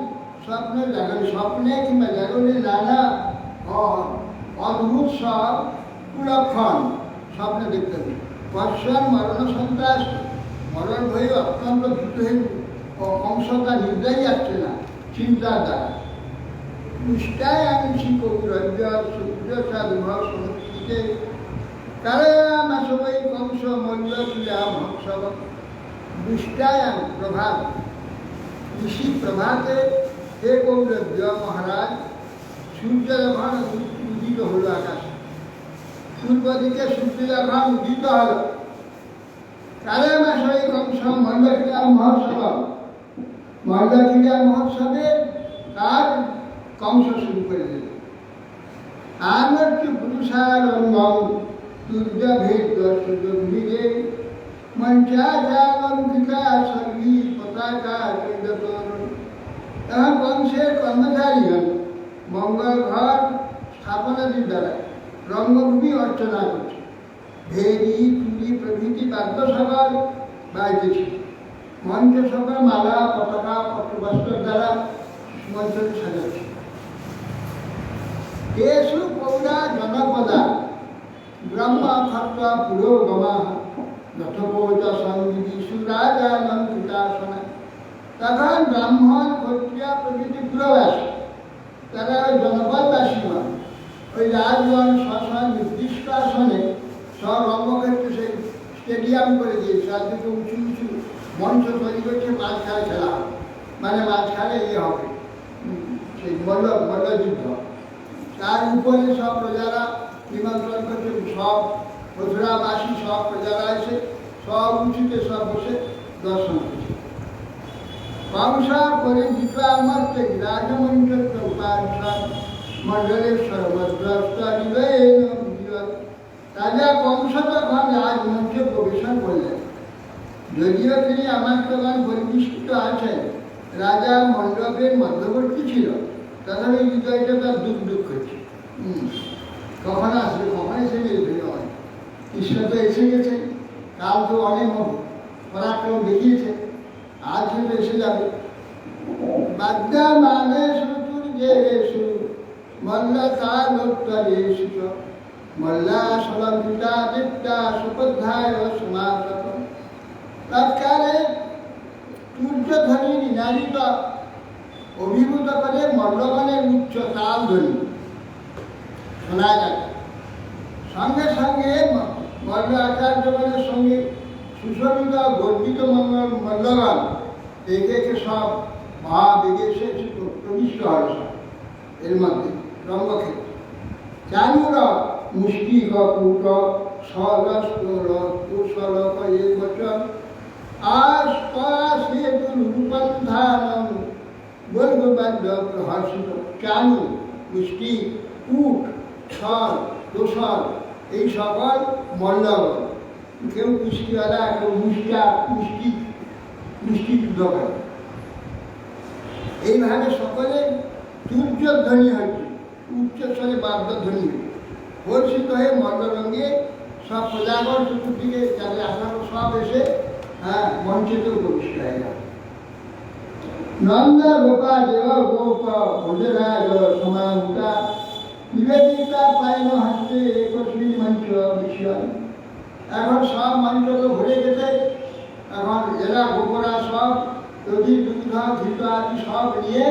Speaker 1: স্বপ্নে কিংবা জাগরণে নানা অদ্ভুত সব কুলক্ষণ স্বপ্নে দেখতে হবে। পশ্চাৎ মরণ সন্ত্রাস, মরণ ভয়ে অত্যন্ত ভীত হয়ে অংশটা নিদ্রাই যাচ্ছে না চিন্তার দ্বারা। নিষ্ঠায় আমি শিক্ষক সূর্য সাধুভ সংস্কৃতে কারামাসবৈ কংস মল্ল ক্রিয়া ভৎসব। নিষ্ঠায়াম প্রভাত, ঋষি প্রভাতে হে কৌরব্য মহারাজ, সূর্য যখন উদিত হলো আকাশে, পূর্ব দিকে সূর্য যখন উদিত হল, কারামাসবৈ কংস মল্ল ক্রিয়া মহোৎসব, মল্ল ক্রিয়া মহোৎসবে তার কংস শুরু করে দিল। আনর্য পুরুষারঙ্গম দুর্গভেদ সুযোগভিদে মঞ্চাচালঙ্কিকা সর্বী পতাকা কেন্দ্রতর। তখন কংসের কর্মচারীগণ মঙ্গল ঘর স্থাপনাদির দ্বারা রঙ্গভূমি অর্চনা করছে। ভেরি তুলি প্রভৃতি বাদ্য সকল বাজতেছে। মঞ্চ সকল মালা পতাকা পত্রবস্ত্রের দ্বারা মঞ্চটি সাজাচ্ছে। কেশু পৌরা জনপদা ব্রহ্ম খত্ব পুরোগমা যথপৌচ সঙ্গী সুরাজানন্দিতাসনা। তখন ব্রাহ্মণ ক্ষত্রিয় প্রভৃতি পুরবাসী, তারা ওই জনপদবাসী নয়, ওই রাজগণ স্ব নির্দিষ্ট আসনে সব রঙ্গক্ষেত্রে সেই স্টেডিয়াম করে দিয়েছে। রাজ্যকে উঁচু উঁচু মঞ্চ তৈরি করছে, মাঝখানে খেলা হবে, মানে মাঝখানে হবে সেই মল্লযুদ্ধ। তার উপরে সব প্রজারা নিমন্ত্রণ করছে, সব মথুরাবাসী সব প্রজারা এসে সব উঁচুতে সব বসে দর্শন করছে। কংসা করে বিক্রামর্তে রাজমঞ্চ মণ্ডলেশ্বর রাজা কংস তখন রাজমঞ্চে প্রবেশন করলেন। যদিও তিনি আমার তখন পরিবেষ্টিত আছেন, রাজা মণ্ডপের মধ্যবর্তী ছিল, তথাপি হৃদয়টা তার দুঃখ দুঃখ করছে। কখন আসবে, কখন এসে মিলবে? কৃষ্ণ তো এসে গেছে, কাল তো অনেক পরাক্রম দেখিয়েছে, আজ হয়তো এসে যাবে। বাদ্যা মানে চতুর্যেষু মল্লকালোত্তরেষু মল্লা সলঙ্কিতা বিদ্যা সুপধ্যায় সমাগত। তৎকালে সূর্যধ্বনি নিনাদিত অভিভূত করে মল্লগণের উচ্চ তাল ধ্বনি শোনা যায়। সঙ্গে সঙ্গে মল্ল আচার্যগণের সঙ্গে সুশোভিত গর্বিত মল্লগণ একে সব মহাবেগে এসে প্রবিষ্ট হল এর মধ্যে রঙ্গক্ষেত্রে। চানুর মুষ্টিক কূট সলক এ বচন রূপন্ধানম বর্গবাদ্য প্রহর্ষিত। চানু, মুষ্টি, কূট, ছল, দোসর এই সকল মল্লগণ, কেউ কুষ্টিওয়ালা, কেউ মুষ্টি যুদ্ধ করে। এইভাবে সকলে তুর্যধ্বনি হচ্ছে, উচ্চস্বরে বাদ্যধ্বনি বর্ষিত হয়ে মল্লরঙ্গে সব প্রজাগণ চতুর্দিকে যাদের আসার সব এসে মঞ্চেতেও প্রবিষ্ট হয়ে গেল। নন্দ গোপা দেব গোপ ভোজরাজ সমাহুতা নিবেদিতা পায়ন হাসতে একশ্রী মঞ্চ বিষয়। এখন সব মঞ্চ তো ভরে গেছে, এখন এরা গোপরা সব দধি দুগ্ধ ঘৃত আদি সব নিয়ে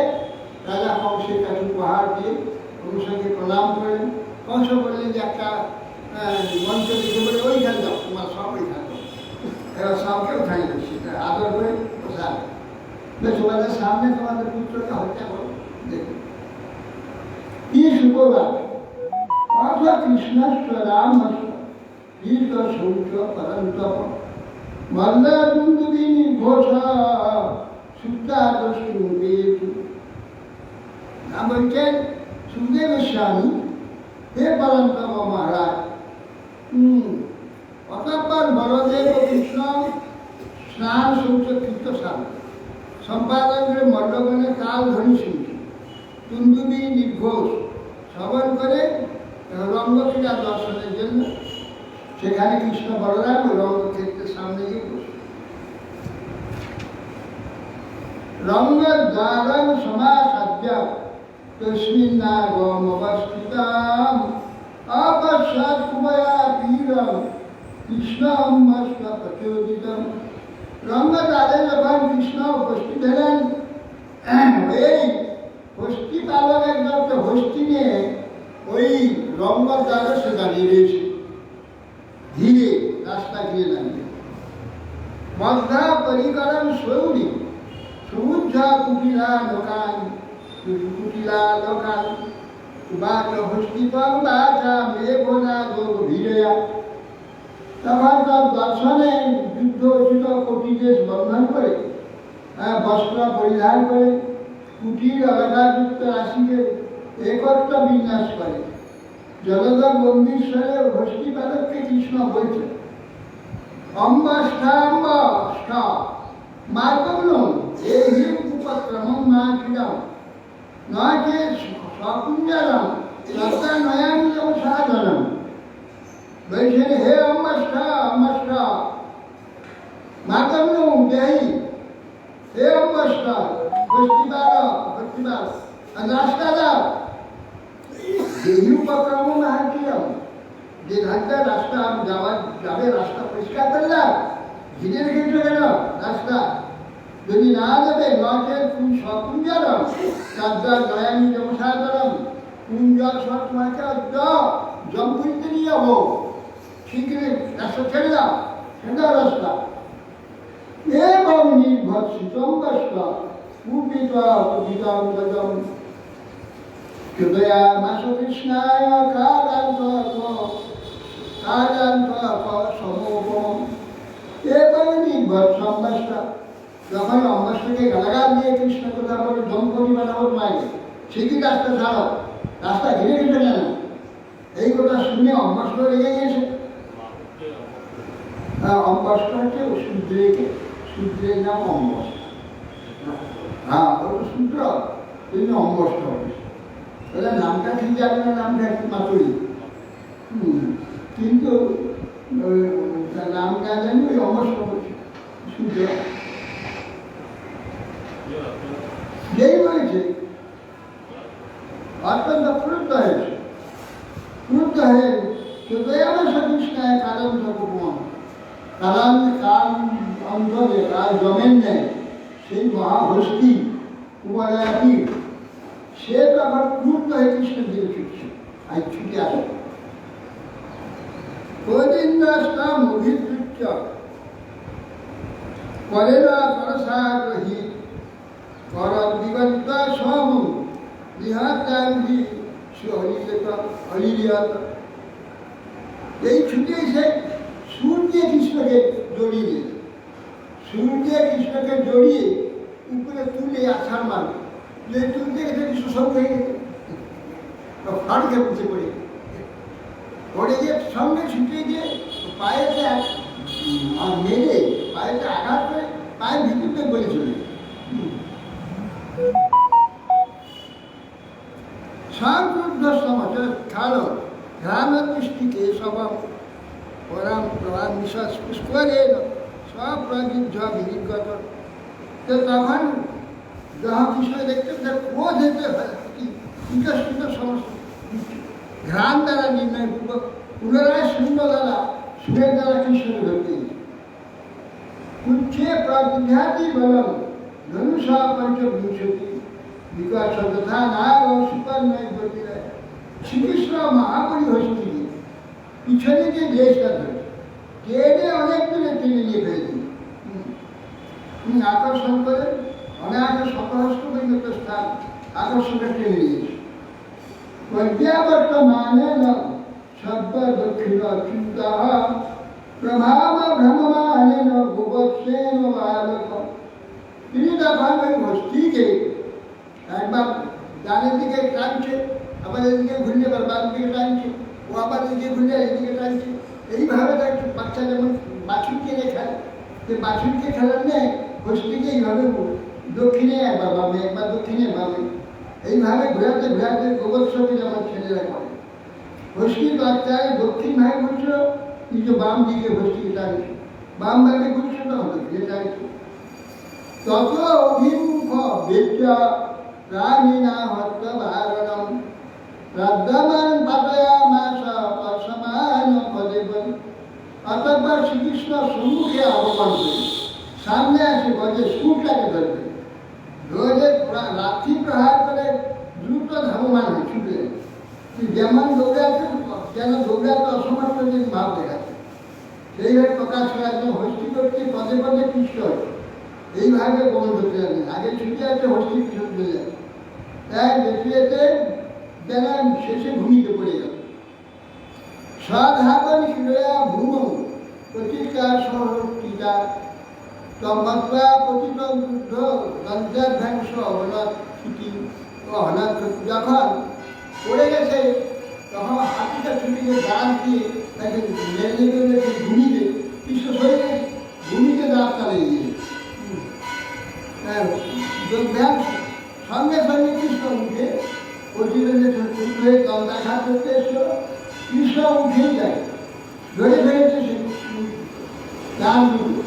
Speaker 1: রাজা কংসের কাছে উপহার দিয়ে কংসকে প্রণাম করলেন। কংস বললেন যে একটা মঞ্চ দিতে বলে ওইখানে যাও, তোমার সব ওইখানে যাও। এবার সবকে ওখানে যাচ্ছে, আদর করে প্রসাদ তোমাদের সামনে তোমাদের পুত্রকে হত্যা করো। দেখুন কি শুক্রবার অথ কৃষ্ণস্ব রামস্ব কীর্ত শৌচ পরন্তপ মল্লদুন্দুবি নির্ঘোষ সুদ্দাদস্যু বলছেন সুখদেব স্বামী হে পরন্তম মহারাজ। অতঃপর বলদেব ও কৃষ্ণ স্নান শৌচ কৃত সম্পাদন করে মল্লগণে কাল ধ্বনি শুনছে, তুন্দুবি নির্ঘোষ শ্রবণ করে রঙ্গক্রীড়া দর্শনের জন্য সেখানে কৃষ্ণ বলরাম রঙ্গক্ষেত্রের সামনে গিয়ে বসে। রঙ্গদ্বারং সমাসাদ্য তস্মিন্নাগমবস্থিতাম আপশ্যাৎ কুময়া বীরম কৃষ্ণম প্রচোদিতম। রঙ্গদ্বারে যখন কৃষ্ণ উপস্থিত হলেন, এই হস্তি পালক একদম হস্তি নিয়ে ওই রঙ্গদ্বারে সে দাঁড়িয়ে রয়েছে, ধীরে রাস্তা গিয়ে দাঁড়িয়ে। মধ্যা পরিকরম সৌরি সমুদ্রা কুটিলা লোকান কুটিলা লোকান বাক হস্তিপং বাচা মে বোনা গভীরয়া। তখন তার দর্শনে যুদ্ধ উচিত কটিদেশ বন্ধন করে, বস্ত্র পরিধান করে, কুটির অলঙ্কারযুক্ত রাশিকে একত্র বিন্যাস করে জলধর গম্ভীরস্বরে হস্তিপালককে কৃষ্ণ বলছে, অম্বষ্টাম্ব মার্গমূলম এহিম উপক্রমম মা ক্রীড়াম নচে স্বকুঞ্জরম তত্র নয়ামিজম সাধনম। বলছেন, হে অম্বষ্ঠ মার্গমূলম দেহি, হে অম্বষ্ঠ হস্তিপালক রাস্তা দাও। দেহি উপক্রম মা ক্রীড়াম, যে ঘাটটা রাস্তা যাবে রাস্তা পরিষ্কার করলাম, ঘিরে রেখেছো কেন রাস্তা? যদি না দেবে নচেত স্বকুঞ্জরম তদ্র নয়ামিজম সাধনম। কুঞ্জর সব তোমাকে জল খুঁজতে নিয়ে যাবো, ঠিক রাস্তা ছেড়ে দাও, ছেড়ে রাস্তা। এবং নির্ভর্ষিতম বস্ত্র কুপিত কুপিতম হৃদয়ামাস কৃষ্ণায় কাদান্ত সমোপম। এবং নির্ভর্ষম বস্ত্র, যখন অম্বষ্টকে গালাগাল দিয়ে কৃষ্ণ কথা বলে দম্পতি বানাবো মায়ের, ঠিকই রাস্তা ছাড়ো, রাস্তা ঘিরে গেছে কেন? এই কথা শুনে অম্বষ্ট রেগে গেছে। অম্বষ্ট হচ্ছে সূত্রের নাম অম্বষ্ট। ওটা সূত্র, এই অম্বষ্ট হবে। তাহলে নামটা ঠিক যাবে না, নামটা একটু মাতুরি, কিন্তু নাম না জানি ওই অম্বষ্ট করছে সূত্র। যেই বলেছে অত্যন্ত ক্রুদ্ধ হয়েছে, ক্রুদ্ধ হয়ে হৃদয়ামাস কৃষ্ণায় কাদান্ত কুপম। কাল অন্তরে কাল জমেন নেয় সেই মহাহস্তি কুমারী, সে তখন ক্রুদ্ধ হয়ে কৃষ্ণের দিকে ছুটছে, আজ ছুটে আসে। কদিন্দাস্তাম অভিযুক্ত করে না করসাগ্রহী কর দিগন্ত সম বিহারি হরিহত। এই ছুটে এসে সুর দিয়ে কৃষ্ণকে জড়িয়ে দিয়েছে, সুর দিয়ে কৃষ্ণকে জড়িয়ে উপরে তুলে আছাড় মারবে, যে তুলতে গেছে কৃষ্ণ সব হয়ে গেছে, ফাড়কে উঠে পড়ে গিয়ে সঙ্গে ছুটে গিয়ে পায়েতে মেরে পায়েতে আঘাত করে পায়ের ভিতরতে বলে চলে সংক্রুদ্ধ সমাচার কারণ ধ্যানের দৃষ্টিকে সবাব পরাম প্রভাব নিঃশ্বাস করে সব প্রযুদ্ধ বিনিগত। তো তখন যখন কৃষ্ণ দেখতে ক্রোধ হতে হয়, ইতস্কৃত সমস্ত ঘ্রাণ দ্বারা নির্ণয়পূর্বক পুনরায় শূন্য দ্বারা সুরের দ্বারা কৃষ্ণকে ধরতে কুচ্ছে প্রবিধ্যাতি বলম ধনুষা পঞ্চবিংশতি বিকাশ তথা নাগ সুপর্ণয় গতিরায়। শ্রীকৃষ্ণ মহাবলী হস্তি পিছনে যে দেশটা ধরে টেনে অনেক দূরে টেনে নিয়ে ফেলেছি, আকর্ষণ করে অনায়াসে শতহস্ত পর্যন্ত স্থান আকর্ষণে টেনে নিয়েছে। বর্তমানে সর্ব দক্ষিণ চিন্তা প্রভাব ভ্রমমানেন গোবৎসেন বালক। তিনি তখন ওই হস্তিকে একবার ডানের দিকে টানছে, আবার এদিকে ঘুরলে আবার বাম দিকে টানছে, ও আবার এদিকে ঘুরলে এদিকে টানছে। এইভাবে বাচ্চা যেমন বাছুরকে খেলে, যে বাছুরকে খেলার নেই হস্তিকে এইভাবে দক্ষিণে একবার বামে একবার দক্ষিণে বামে এইভাবে ঘোরাতে ঘোরাতে গোবৎসকে যেমন ছেলেরা করে। হস্তির বাচ্চায় দক্ষিণ ভাগে ঘুরছিল, কিন্তু বাম দিকে হস্তিকে টানছে, বাম ভাগে ঘুরছিল তখন দক্ষিণে টানছে। তত অভিমুখ বেদ্যা প্রাণিনা হত্য ভারণম রাদ্যমান পাতয়ামাস পরশমান পদে পদে। অতঃপর শ্রীকৃষ্ণ সম্মুখে আহ্বান করে সামনে আসে গজে সুরটাকে ধরবে, রোজে লাঠি প্রহার করে দ্রুত ধাবমান হয় ছুটে। যেমন দৌড়াতে যেন দৌড়াতে অসমর্থ যে ভাব দেখাচ্ছে, সেইভাবে প্রকাশ করার জন্য হস্তি করছে পদে পদে কৃষ্ণ হচ্ছে। এইভাবে গোল ধরতে যাবে, আগে ছুটে আছে হস্তি পিছন চলে যাবে, তাই যেতে যেতে যেন শেষে ভূমিতে পড়ে গেল। সধাবন ক্রীড়া ভূম প্রতিকা সহটিকা তম্মত্বা পতিত বুদ্ধ দন্তাধ্যাংস অবনাথ ছুটি অনাথ। যখন পড়ে গেছে তখন হাতিটা ছুটিকে দাঁত দিয়ে তাকে মেরে মেরে ভূমিতে কৃষ্ণ শরীরে ভূমিতে দাঁত চালিয়ে দিয়ে সঙ্গে সঙ্গে কৃষ্ণ উঠে পতিত হয়ে গঙ্গাঘাট করতে এসলো। কৃষ্ণ উঠেই যায়, ধরে ধরেছে সে গান দুটো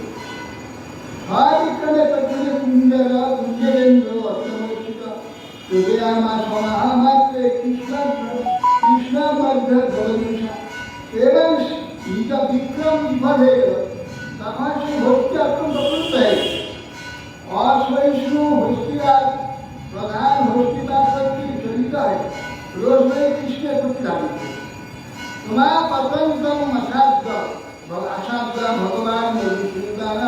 Speaker 1: সবিক্রমে প্রচুরে কুঞ্জর কুঞ্জরেন্দ্র অষ্টমর্ষিত যোগে আমার সমাহামাত্রে কৃষ্ণ কৃষ্ণ মধ্য জলদৃশা। এবং নিজ বিক্রম বিফল হয়ে গেল, তখন সে ভক্তি অত্যন্ত প্রবৃত্ত হয়ে গেল। অসহিষ্ণু হস্তিরাজ প্রধান হস্তিবাদ প্রতি জড়িত হয় রোজ হয়ে কৃষ্ণের প্রতি লাভিত। তোমার পতঙ্গম অসাধ্য আসাধ্য ভগবান মধুসূদন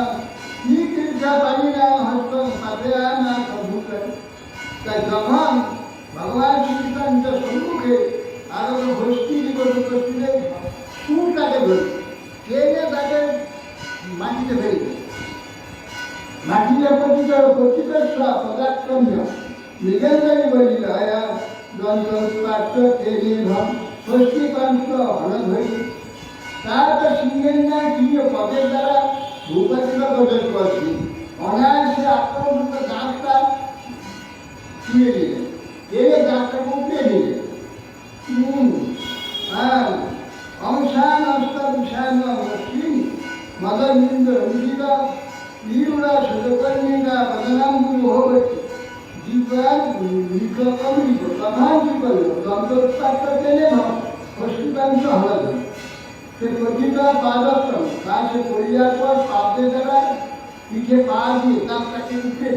Speaker 1: শ্রীকৃষ্ণ পানিনা হস্ত পাতেয়ানা প্রভুকে। তাই যখন ভগবান শ্রীকৃষ্ণ নিজের সম্মুখে আরো হস্তি নিকট উপস্থিত সুরটাকে ধরে টেনে তাকে মাটিতে ফেলে মাটিতে পতিত পতিত পদাক্রম্য মৃগেন্দ্রী বলিল আয়া দন্ত টেনে ধন ষষ্ঠী কণ্ঠ হল ধরি। তারপর সিংহের ন্যায় তিনি পদের দ্বারা ভূপাতিত প্রবেশ করছি, অনায়াসে আক্রমণ দাঁতটা ছুঁয়ে দিলেন, টেনে দাঁতটাকে উপড়ে দিলেন। অংশান অস্ত বিষাণ মুসলিম মদনিন্দ রঞ্জিত তীব্রা শতকর্ণিকা বদনাম্বুর ভবতি জীবান নিকমিত প্রধানটি করল দন্তোৎপাত টেনে হস্তিকাংশ হল। সে প্রতিটা পাদক্রম তার সে পরিযার পর পাপদের দ্বারা পিঠে পা দিয়ে দাঁতটাকে উঠে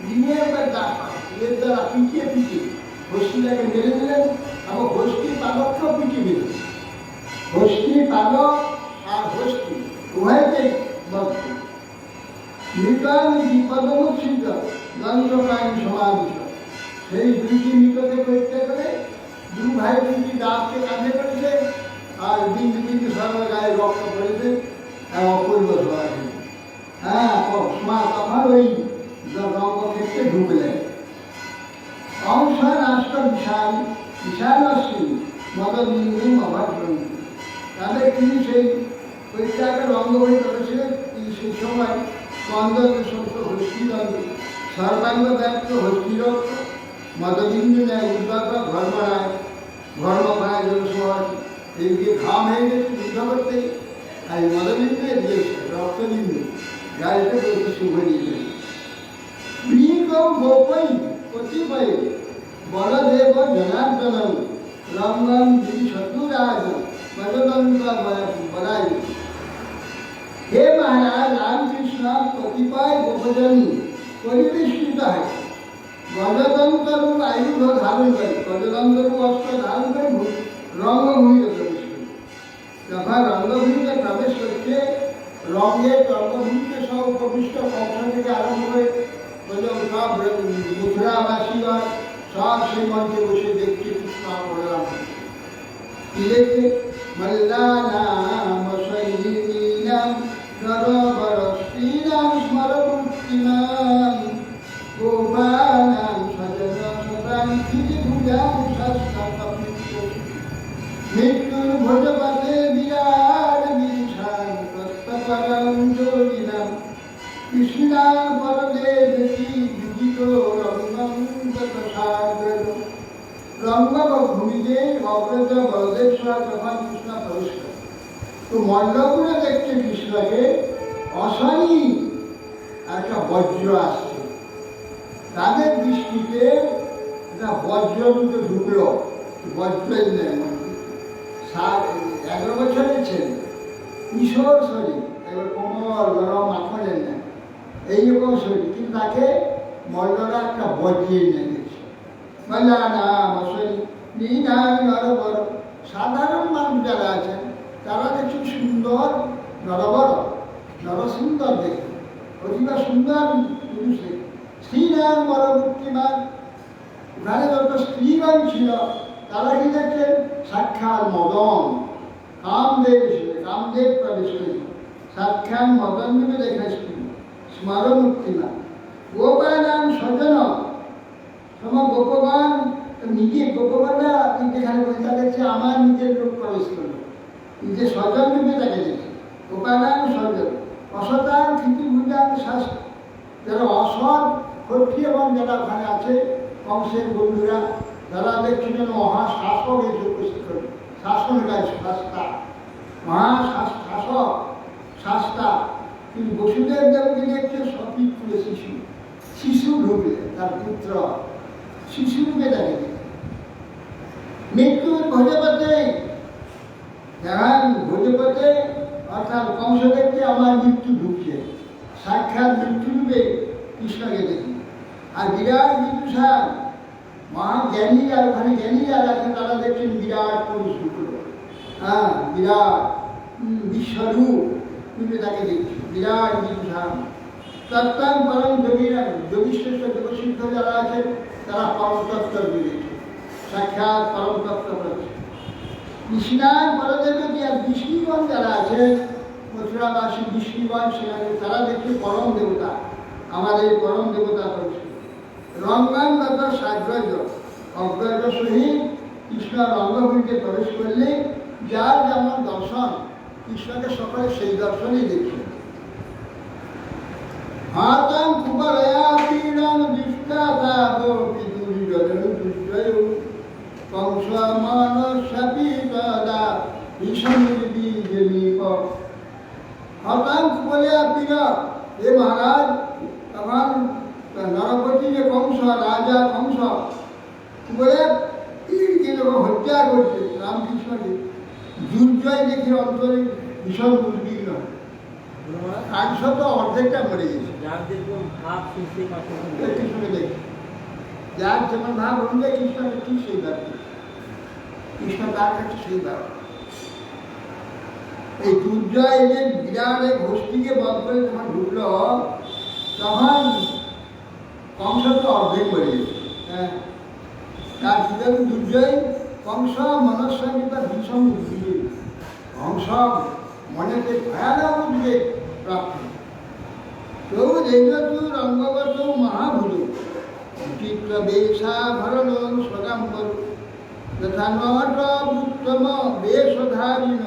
Speaker 1: নিয়ে একবার দাঁত এর দ্বারা পিটিয়ে পিটিয়ে হস্তিটাকে মেরে দিলেন এবং হস্তির পাদক্ষ পিটিয়ে দিলেন। হস্তির পাদক আর হস্তি উভয়কেই বদ্ধ। মৃতং বিপদমুচ্ছিত দণ্ডপ্রাণী সমাবিষ্ট। সেই দুইটি মৃতকে পরীক্ষা করে দু ভাই দুইটি দাঁতকে কাঁধে করেছে আর বিন্দু বিন্দু সর্ব গায়ে রক্ত পড়েছে এবং অপূর্ব ধোয়াছে। হ্যাঁ, তখন ওই রঙ্গক্ষেত্রে ঢুকলেন। অংশ রাষ্ট্র বিশাল বিশাল অশ্বিন মদবিন্দু অভাগ্রম। তাদের তিনি সেই পরীক্ষাকে রঙ্গবহী করেছিলেন। তিনি সেই সময় স্কন্দকে সমস্ত হস্তিদণ্ড সর্বাঙ্গ ব্যক্ত হস্তিরক্ত মদবিন্দু নেয় উদ্গত ধর্মরায় ধর্মপায় জনসমাজ এইদিকে ঘাম হয়ে গেছে যুদ্ধ করতে, আর মদবিন্দু দিয়েছে রক্তবিন্দু গাড়িতে বলতে শুভ দিয়েছে। গোপৈ কতিপয় বলদেব জনার্দন রঙ্গম দিদি শত্রুরাজ মদদন্ত বলাই। হে মহারাজ রামকৃষ্ণ কতিপয় গোপজন পরিবেষ্টিত হয় গজতন্ত্রু আয়ুধ ধারণ করে, গজতন্ত্রু অস্ত্র ধারণ করে রঙ্গভূমিতে প্রবেশ করে। যখন রঙ্গভূমিতে প্রবেশ করছে রঙ্গের রঙ্গভূমিতে সব উপবিষ্ট কক্ষ থেকে আরম্ভ করে সব মথুরাবাসীগণ সব সেই মঞ্চে বসে দেখছে কৃষ্ণ বলরাম। কি দেখছে? মল্লানাম সৈনীনাম নরবর শ্রীরাম স্মরমূর্তিনাম গোপানাম সজন সদাম ভুজাম শাস্ত্র অগ্রজ বলদেব সহ যখন কৃষ্ণ প্রবেশ করে, তো মণ্ডপগুলো দেখছে কৃষ্ণকে অশনি একটা বজ্র আসছে, তাদের দৃষ্টিতে একটা বজ্ররূপে ঢুকলো, বজ্রের নেই 11 বছরের ছেলে, কিশোর শরীর, এবার কোমল গরম মাখনের নেই, এইরকম শরীর, কিন্তু তাকে মল্লরা একটা বজ্রের নেমেছে। বললা না বসই নরবর, সাধারণ মানুষ যারা আছেন তারা দেখছেন সুন্দর নরবর, নরসুন্দর দেখে, অতিবা সুন্দর পুরুষ দেখে, শ্রীরাম বড় মুক্তিমান। ওখানে যত স্ত্রীগণ ছিল তারা কি দেখছেন, সাক্ষাৎ মদন, কামদেব ছিল, কামদেব প্রবেশ করেছিল, সাক্ষাৎ মদন রূপে দেখেছিল, স্মর মুক্তিমান। গোপালান স্বজন, তোমার গোপগণ নিজে, গোপগণরা যেখানে পয়সা দেখছে আমার নিজের লোক প্রবেশ করলো, নিজের স্বজন রূপে তাকে দেখছে। গোপালান স্বজন, অসতান ক্ষিতিভুজান শাস্ত্র, যারা অসৎ ক্ষত্রিয় এবং যারা ওখানে আছে কংসের বন্ধুরা, যারা দেখছে যেন মহাশাসক এসে উপস্থিত করে, শাসন গাছ শাস্তা, মহাশাসক শাস্তা। কিন্তু বসুদেব দেবকে দেখছে সতীর ফুলে শিশু, শিশু রূপে তার পুত্র, শিশু রূপে তাকে দেখছে। মৃত্যুর ভোজপথে, যখন ভোজপথে অর্থাৎ কংস দেখতে আমার মৃত্যু ঢুকছে, সাক্ষাৎ মৃত্যু রূপে কৃষ্ণকে দেখি। আর বিরাট বিদুষার মহাজ্ঞানী, আর ওখানে জ্ঞানী যারা আছেন তারা দেখছেন বিরাট পুরুষ শুক্র, হ্যাঁ বিরাট বিশ্বরূপ রূপে তাকে দেখছি, বিরাট বিদুষার। তত্ত্বাং পরম যোগীরা, যোগীশ্রেষ্ঠ যোগসিদ্ধ যারা আছেন তারা পরম তত্ত্ব দেখছে, সাক্ষাৎ পরম তত্ত্ব করছে। কৃষ্ণার পরদেবতী আর বিষ্ণুগণ যারা আছেন, মথুরাবাসী বিষ্ণুগণ সেখানে তারা দেখছে পরম দেবতা, আমাদের পরম দেবতা করছে। রঙ্গাঙ্গত সাগ্রজ, অগ্রজ সহিত কৃষ্ণ রঙ্গভূমিতে প্রবেশ করলে যার যেমন দর্শন, কৃষ্ণকে সকলে সেই দর্শনই দেখছে। হাতাং কুবলয়া পীড়ং দৃষ্টাতাপ বিদুর্জনং দুর্জয় কংস মানসাপি তদা ভীষণীপ। হাতাং কুবলয়া পীড়, হে মহারাজ, তখন নরপতি যে কংস, রাজা কংস বলে তীরকে যখন হত্যা করছে রামকৃষ্ণকে, দুর্জয় দেখে অন্তরে ভীষণ উদ্বিগ্ন, 800 অর্ধেকটা মরে গেছে। কৃষ্ণকে দেখে যার যেমন ভাব অনুযায়ী কৃষ্ণকে ঠিক সেই ভাব, কৃষ্ণ তার কাছে সেই ভাব। এই দুর্জয় এদের বিরাট এক গোষ্ঠীকে বধ করে যখন ঢুকলো, তখন কংস তো অর্ধেক মরে গেছে। হ্যাঁ, তার জীবন দুর্জয় কংস মনস্বামীতা ভীষণ উদ্ভিদ, কংস মনেতে ভয়ানক উদ্বেগ প্রাপ্ত। তো যেহেতু রঙ্গগত মহাভূত চিত্র বেশাভরণ সদাম্বর তথা নট উত্তম বেশধারীণ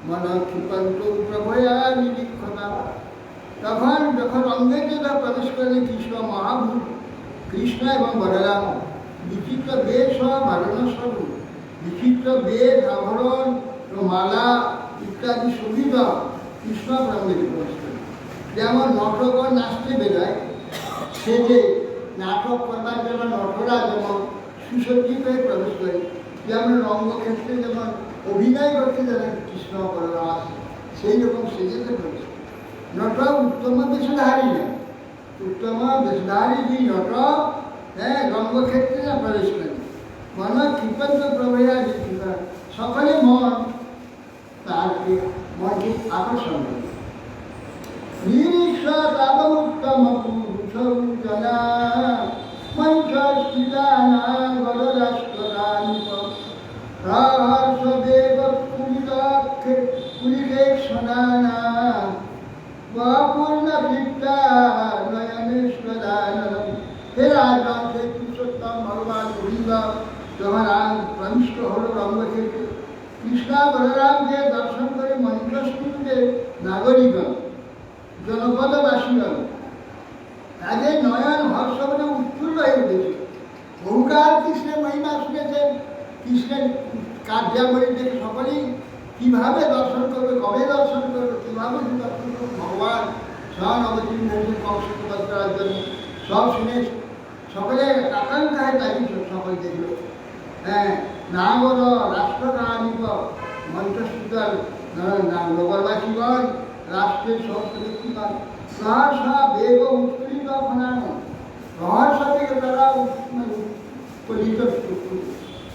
Speaker 1: মন ক্ষিপন্ত প্রভয়া নিরীক্ষতা। তখন যখন রঙ্গের যেটা প্রবেশ করলেন কৃষ্ণ মহাভূত, কৃষ্ণ এবং বলরাম বিচিত্র বেশ ভারণ স্বরূপ, বিচিত্র বেশ আভরণ মালা ইত্যাদি শোভিত কৃষ্ণ রঙ্গের প্রবেশ করেন। যেমন নটগণ নাচতে বেরোয়, সে যে নাটক করবার জন্য নটরা যেমন সুসজ্জিত হয়ে প্রবেশ করে, যেমন রঙ্গক্ষেত্রে যেমন অভিনয় করতে যারা কৃষ্ণ বলরাম আসে, সেই রকম সেজেতে প্রবেশ করে। নট উত্তম বেশধারী নয়, উত্তম বেশধারী যে নট, হ্যাঁ, রঙ্গক্ষেত্রে যা প্রবেশ করে মন ক্ষিপন্ত প্রভয়া নিক্ষিপা, সকলে মন তাকে মনকে আকর্ষণ করে। নিরীক্ষ তাবুত্তম পুরুষৌ জনা মঞ্চস্থিতানা গররাষ্ট্রানিপ সহর্ষবেগ পুলিকেক্ষণানা পূর্ণ তৃপ্তা নয়নেশ্বরানন্দম। হে রাজন, হে পুরুষোত্তম ভগবান গোবিন্দ যখন প্রবিষ্ট হল রঙ্গক্ষেত্রে, কৃষ্ণ বলরামকে দর্শন করে মঞ্চস্থিতে নাগরিকগণ, জনপদবাসীগণ তাদের নয়ন হর্ষবনে উৎফুল্ল হয়ে উঠেছে। বহুকাল কৃষ্ণের মহিমা শুনেছেন, কৃষ্ণের কার্যাবলী দেখে সকলেই কীভাবে দর্শন করবে, কবে দর্শন করবে, কীভাবে দর্শন করবে, ভগবান স্বয়ং অবতীর্ণ হয়েছেন কংসকে বধ করার জন্য, সব শুনে সকলে আকাঙ্ক্ষায় তাই সকল দেখল। হ্যাঁ, নাগর রাষ্ট্রকাহিব মন্ত্রসূত্র নগরবাসীগণ, রাষ্ট্রের সমস্ত ব্যক্তিগণ সহসা বেগ উৎফুল্লিত ফনান, রহস্য থেকে তারা উৎফুল্লিত,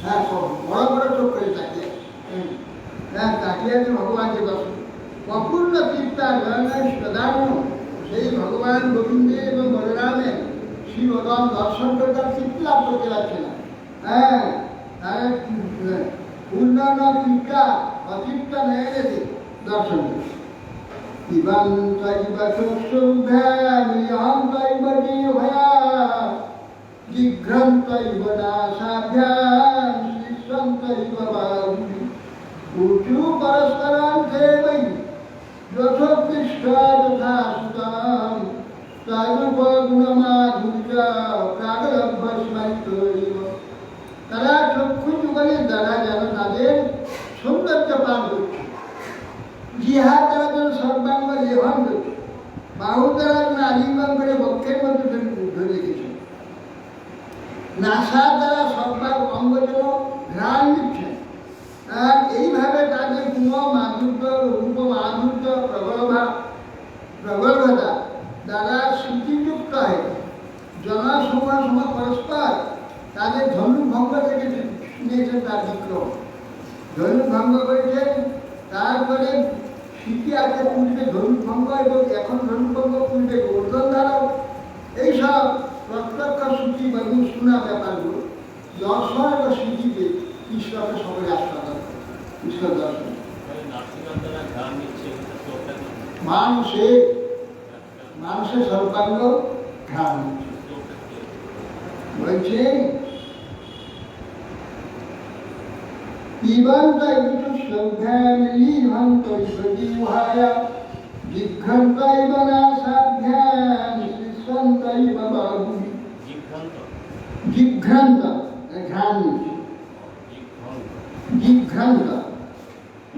Speaker 1: হ্যাঁ বড় বড় চোখ করে তাকিয়ে, হ্যাঁ তাকিয়ে আছে ভগবানকে দর্শন। অপূর্ণ চিত্তা জয়নায় প্রধান, সেই ভগবান গোবিন্দের এবং বলরামের শ্রী ভগবান দর্শন করে তার তৃপ্তি লাভ করতে পারছে না। হ্যাঁ, তারা পূর্ণ চিত্তা অতৃপ্ত নয়নে দর্শন করে। ইবাং তৈব চক্ষুভ্যামিহং তৈব জিহ্বয়া, জিঘ্রং তৈব নাসাভ্যাম, শিশ্বং তৈব বাহুঃ, ঊচু পরস্পরান্তে বৈ যথোৎকৃষ্টা যথা সুতাম, তৈবগুণমাধুর্যা প্রাগলভ্যস্মৈতৈব। তারা চক্ষু যুগলের দ্বারা যেন তাদের সৌন্দর্য পান করছে, জিহা তারা যেন সর্বাঙ্গ লেহন করছে, বাহু তারা যেন আলিঙ্গন করে বক্ষের মধ্যে ধরে রেখেছে, নাসা দ্বারা সর্বাঙ্গ অঙ্গ যেন ঘ্রাণ নিচ্ছে। আর এইভাবে তাদের গুণ মাধুর্য, রূপ মাধুর্য, প্রগল্ভতা দ্বারা স্মৃতিযুক্ত হয়ে জনসমূহ সময় পরস্পর তাদের ধনুর্ভঙ্গ থেকে শুনেছেন তার বিক্রম, ধনুর্ভঙ্গ করেছেন। তারপরে স্মৃতি আছে পূর্বে ধনুর্ভঙ্গ এবং এখন ধনুর্ভঙ্গ, পূর্বে গোর্ধন ধারক, এইসব প্রত্যক্ষ স্মৃতি এবং শোনা ব্যাপারগুলো দর্শন এবং স্মৃতিতে ঈশ্বরকে সকলে আস্বাদন, ঈশ্বর দর্শন। মানুষের সর্বাঙ্গ ঘ্রাণ বলছে, পিবন্ত সভ্যামিলিভন্ত জিহ্বায়া, জিঘ্রন্তৈব নাসাভ্যাম, শিশ্বন্তৈব বাহুঃ। জিঘ্রান্ত ঘ্রাণ, জিঘ্রান্ত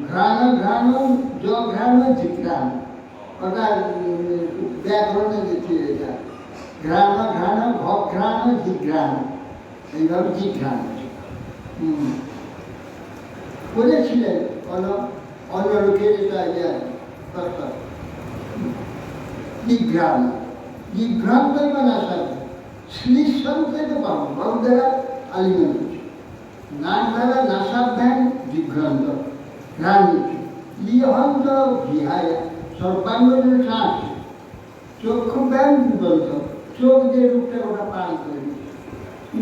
Speaker 1: ঘ্রাণ, ঘ্রাণ ঘ্রাণ জিঘ্রাণ, ওটা ব্যাকরণে দিচ্ছে এটা, ঘ্রাণ ঘ্রাণ ঘ্রাণ জিঘ্রাণ, এইভাবে জিঘ্রাণ বলেছিলেন অন্য লোকের এটা জিঘ্রাণ, জিঘ্রান্ত না সাথে শ্লীসন্তৈব বাহু, বাহু দ্বারা আলিঙ্গন করছে, নাক দ্বারা নাসাভ্যাম জিঘ্রান্ত ঘ্রাণ নিচ্ছে, লিহন্ত জিহায়া সর্বাঙ্গ শ্বাস, চক্ষু ব্যায়াম দুর্বন্ত, চোখ যে রূপটা ওটা পান করে দিচ্ছে,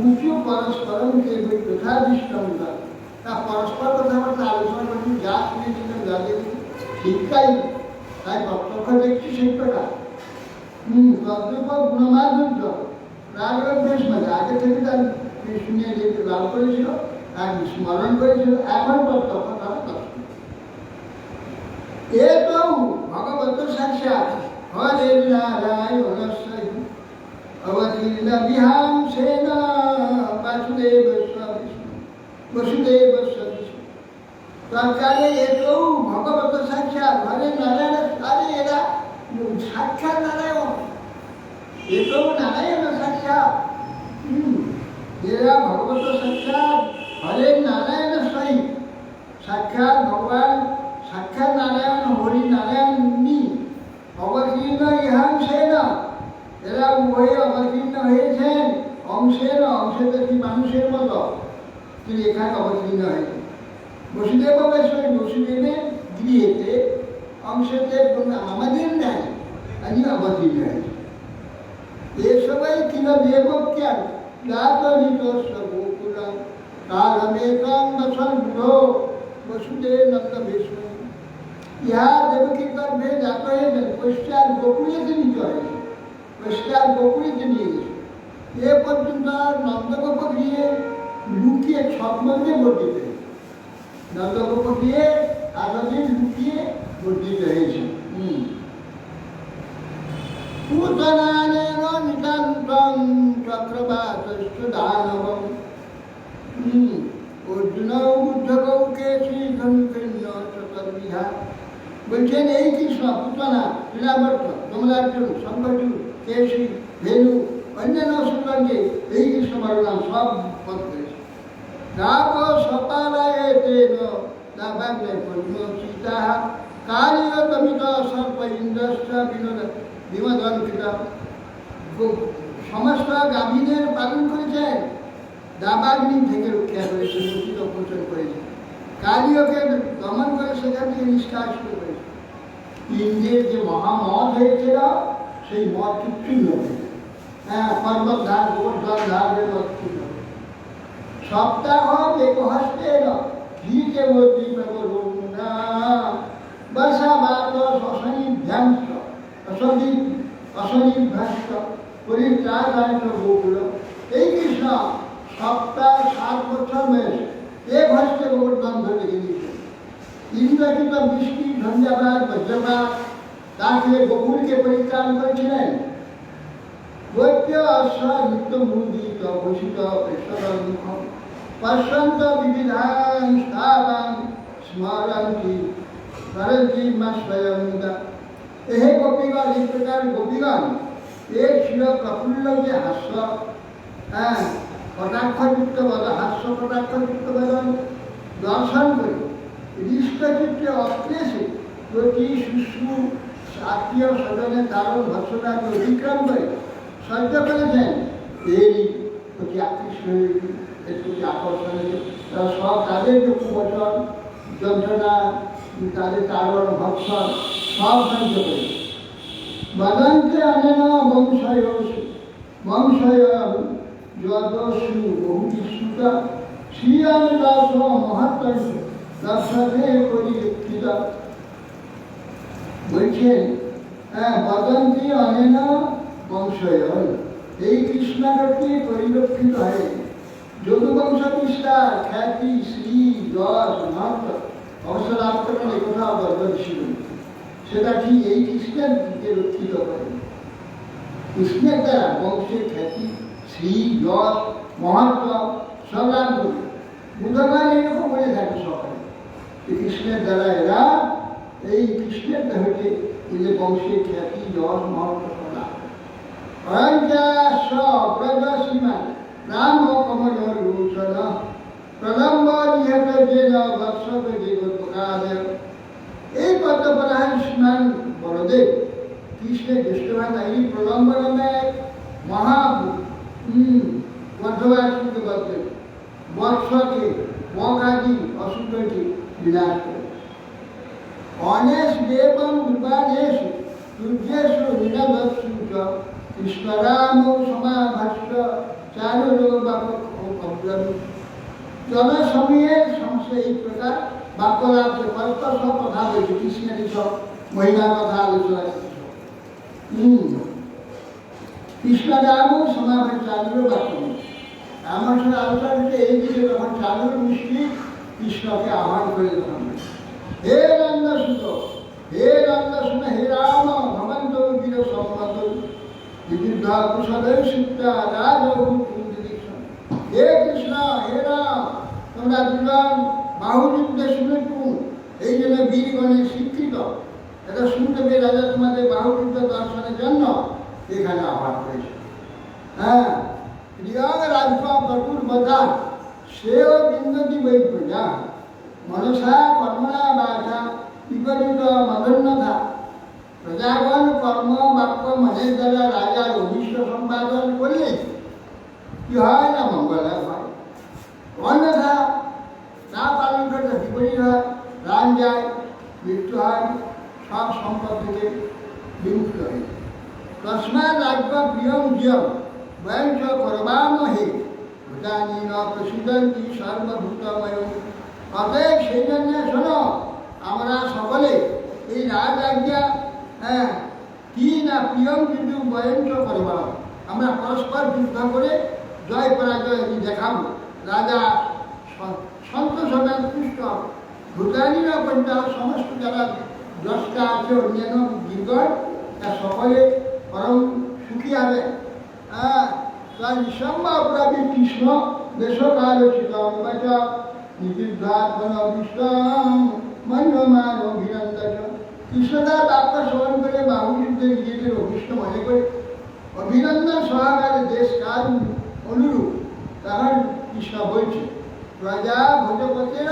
Speaker 1: উঁচু পরস্পরম যে বই যথাদৃষ্টম, তা পরস্পর কথাবার্তা আলোচনা করছি, যা শুনেছিলাম যা দেখছি ঠিকটাই, তাই প্রত্যক্ষ দেখছি শিল্পটা। তদ্রূপ গুণমাধুর্য প্রাগলভ্যেস, মানে আগে থেকে তার শুনে লাভ করেছিল, আর স্মরণ করেছিল, এখন প্রত্যক্ষ তারা দর্শন। এ তো ভগবত সাক্ষাৎ হরে নারায়ণস্য অবতীর্ণ বিহাংসেন বাসুদেব বসুদেব সরকারে এটাও ভগবত সাক্ষাৎ হরে নারায়ণ, আরে এরা সাক্ষাৎ নারায়ণ, এটাও নারায়ণ সাক্ষাৎ, এরা ভগবত সাক্ষাৎ হরে নারায়ণ সহিত, সাক্ষাৎ ভগবান, সাক্ষাৎ নারায়ণ হরি নারায়ণ অবতীর্ণ ইহাংসেন, এরা উভয়ে অবতীর্ণ হয়েছেন, অংশের অংশে কি মানুষের মতো তিনি এখানে অবতীর্ণ হয়েছেন। বসুদেব বসুদেব বসুদেবের গৃহেতে অংশতে আমাদের নাই, আজ অবতীর্ণ হয়েছে। এ সবাই কিনা দেবজ্ঞান জাতরিত গোকুলম কালমেকং বছর বুধো বসুদেব নন্দ বিষ্ণু, ইহা দেবকীর গর্ভে জাত হয়েছেন, পশ্চাৎ গোকুলেতে নিতে হয়েছে, পশ্চাৎ গোকুলেতে নিয়ে গেছে। এ পর্যন্ত নন্দগোপ গিয়ে লুকিয়ে ছদ্মদিনে বর্ধিত হয়েছে, নন্দগোপ গিয়ে এতদিন লুকিয়ে বর্ধিত হয়েছে। পুতনানেন নিতান্তং চক্রবাতস্য দানবম, অর্জুন বুদ্ধকে শ্রী ধনুকন্য চতুর্বিধা বলছেন এই কৃষ্ণ পুতনা ক্রীড়াবর্ত কমলার্জুন শঙ্করচূড় কেশী ভেনু অন্যান্য সুরঙ্গে এই কৃষ্ণ বলরাম সব পদ করেছে রাব সপালায় তেন লাভাগ্নে পূর্ণ সীতা কালীয় তমিত সর্প ইন্দ্রশ্চ বিনোদ বিমদন্তিত সমস্ত গাভীদের পালন করেছেন দাবাগ্নি থেকে রক্ষা করেছে মুক্তিত পোষণ করেছে কালীয়কে দমন করে সেখান থেকে নিষ্কাশ করেছে ইন্দ্রের যে মহামত হয়েছিল সেই মত চূর্ণ হয়েছে পর্বত ধার গোবর্ধন ধারের মত চূর্ণ সপ্তাহ একহস্তে ধীকে বর্তি প্রবরুণা বর্ষা বাত অশনিভ্যাংশ অশনিভ্যাংশ পরিত্রাগায় গোকুল এই কৃষ্ণ সপ্তাহ 7 বছর বয়স এক হস্তে গোবর্ধন ধরে গিয়েছে ইন্দ্রকৃত বৃষ্টি ঝঞ্ঝাবাদ বজ্রপাত তাকে গোকুলকে পরিত্রাণ করেছিলেন দৈত্য অশ্ব নিত্য মুদিত ভূষিত পেশর মুখ পশ্যন্ত বিবিধান স্থাবান স্মরন্তি স্মরন্তি মা স্বয়ং এহে গোপীগণ এই প্রকার গোপীগণ এক ছিল প্রফুল্ল যে হাস্য কটাক্ষযুক্ত বল হাস্য কটাক্ষযুক্ত বদন দর্শন করে হৃষ্টচিত্তে অক্লেশে প্রতি শিশু আত্মীয় স্বজনের দারুণ ভৎসনাকে অতিক্রম করে সহ্য করেছেন এই প্রতি আকৃষ্ট হয়েছে এর প্রতি আকর্ষণ হয়েছে তারা সব তাদের যে কুবচন যন্ত্রণা তাদের তারণ ভৎসন সব সহ্য করেছে বদন্তে অনেন বংশয় যদস্যু বহুটি সুতা শ্রীরাম দাস মহাত্ম দর্শনে পরিলক্ষিত বলছেন বদন্তি অনেন বংশয় এই কৃষ্ণাগতি পরিলক্ষিত হয় যদুবংশ বিস্তার খ্যাতি শ্রী যশ মহত্ব অবশ্য লাভ করেন এ কথা বর্ধনশীল সেটা ঠিক এই কৃষ্ণের দিকে রক্ষিত করে কৃষ্ণের দ্বারা বংশের খ্যাতি শ্রী যশ মহত্ব সব লাভ করে বুধবার এরকম বলে থাকে সকালে কৃষ্ণের দ্বারা এরা এই কৃষ্ণের হচ্ছে এই যে বংশের খ্যাতি যশ মহত্ব সব লাভ প্রদসীমা রাম কমল রোচন প্রলম্ব নিহত যেন বৎসব জগৎ এই পদ্মপরায়ণ স্নান বলদেব কৃষ্ণের জ্যেষ্ঠ ভাতা এই প্রলম্ব নামে মহা মধ্যবার্ষিক বৎসকে মগাদি অসুখটি বিনাশ করে অনেশ দেবম বিবাদেশ সূর্যেশু নিরবৎসু কৃষ্ণরাম সমাভাষ্য জনসময়ের সংশয় এই প্রকার বাক্য লাভ কত সব কথা বলছে কৃষ্ণের সব মহিমার কথা আলোচনা করছে কৃষ্ণরাম সমাভাষ চালুর বাক্য আমার সাথে আলোচনা করছে এই দিকে যখন চালুর মিষ্টি কৃষ্ণকে আহ্বান করে যখন হে নন্দসুত হে রাম ভবন্ত বীর সম্মত বিবিধ কুশলের শিক্ষা রাজ হে কৃষ্ণ হে রাম তোমরা দুজন বাহুযুদ্ধে শুনেছু এই জন্য বীরগণের শিক্ষিত এটা শুনতে পেয়ে রাজা তোমাদের বাহুযুদ্ধ দর্শনের জন্য এখানে আহ্বান করেছে প্রিয়ং রাজ্য প্রচুর বদান সেও বিন্দতি বৈ প্রজা মনসা কর্মণা বাচা বিপরীত মদন্যতা প্রজাগণ কর্ম বাক্য মনের দ্বারা রাজার অভিষ্ট সম্পাদন করলে কি হয় না মঙ্গল হয় অন্যথা না পালন করলে বিপরীত হয় প্রাণ যায় মৃত্যু হয় সব সম্পদ থেকে বিমুক্ত হয় তস্মাৎ রাজ্য প্রিয়ম জিয়ম বয়ং চ করবামহে ভূতানি ন প্রসিদ্ধন্তি সর্বভূতময় অতএব সেই জন্য শোনো আমরা সকলে এই রাজ আজ্ঞা কি না প্রিয়ম কিন্তু বয়ঞ্চ করবা আমরা পরস্পর যুদ্ধ করে জয় পরাজয় দেখাবো রাজা সন্তোষ হবেন তুষ্ট ভূতানিরা পর্যন্ত সমস্ত যারা দ্রষ্টা আছে অন্যান্য বীরগণ তা সকলে পরম সুখী হবে তাই নিঃসম্ভব অপরাধী কৃষ্ণ দেশকালোচিত নিযুদ্ধাত্মনবিষ্টম মন্যমান অভিনন্দন। কৃষ্ণদাস আত্মা স্মরণ করে বাহুযুদ্ধে নিজেদের অভিষ্ট মনে করে অভিনন্দন সহকারে দেশ কাল অনুরূপ তাহার কৃষ্ণ বলছে, প্রজা ভোজপতের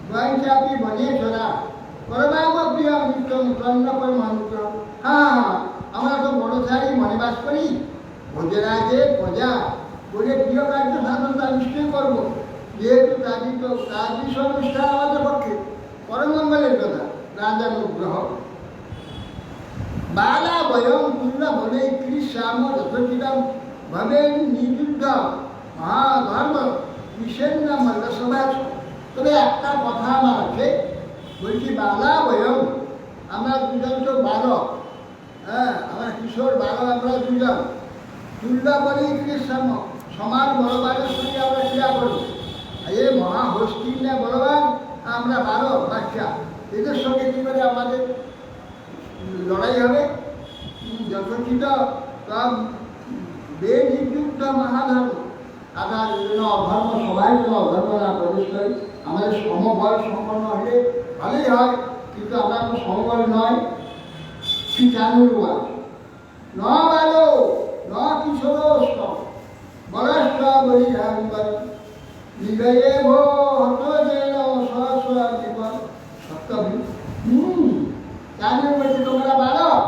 Speaker 1: গোয়াঞ্চাপি বনেশ্বরা পরমাম প্রিয় নিত্যম কর্ণ পরমানুগ্র। হ্যাঁ, আমরা তো বড় সারি মনে বাস করি, ভোজরাজের প্রজা বলে প্রিয় কার্য সাধনটা নিশ্চয়ই করবো, যেহেতু কাজী তো কাজ বিষয় অনুষ্ঠান আমাদের পক্ষে পরমঙ্গলের কথা। রাজানুগ্রহ বালা বয়ম তুল্য বলে কৃষ্যাম যথোচিতম ভবেন নিযুদ্ধ মহাধর্ম বিশেন্দ্র মল্লসভা। তবে একটা কথা আমার আছে, বলছি বালা বয়ম, আমরা দুজন তো বালক, হ্যাঁ আমার কিশোর বালক, আমরা দুজন তুল্য বলে কৃষ্যাম সমান বলবানের সঙ্গে আমরা ক্রিয়া করবো। এ মহাহস্তির না বলবান, আমরা বালক বাচ্চা, এদের সঙ্গে কী করে আমাদের লড়াই হবে? যথোচিত সব বেনিযুক্ত মহাধর্ম। আমরা বিভিন্ন অধর্ম সবাই যেন অধর্ম না প্রবেশ করি। আমাদের সমবল সম্পন্ন হলে ভালোই হয়, কিন্তু আমরা তো সমবল নয়। শিক্ষানুরূপা ন বালো ন কিশোরস্ত বলস্ত বলি নিগয়ে ভো হত যেন সহস্র জীবন সত্যবি। জানেন বলছি তোমরা বালক,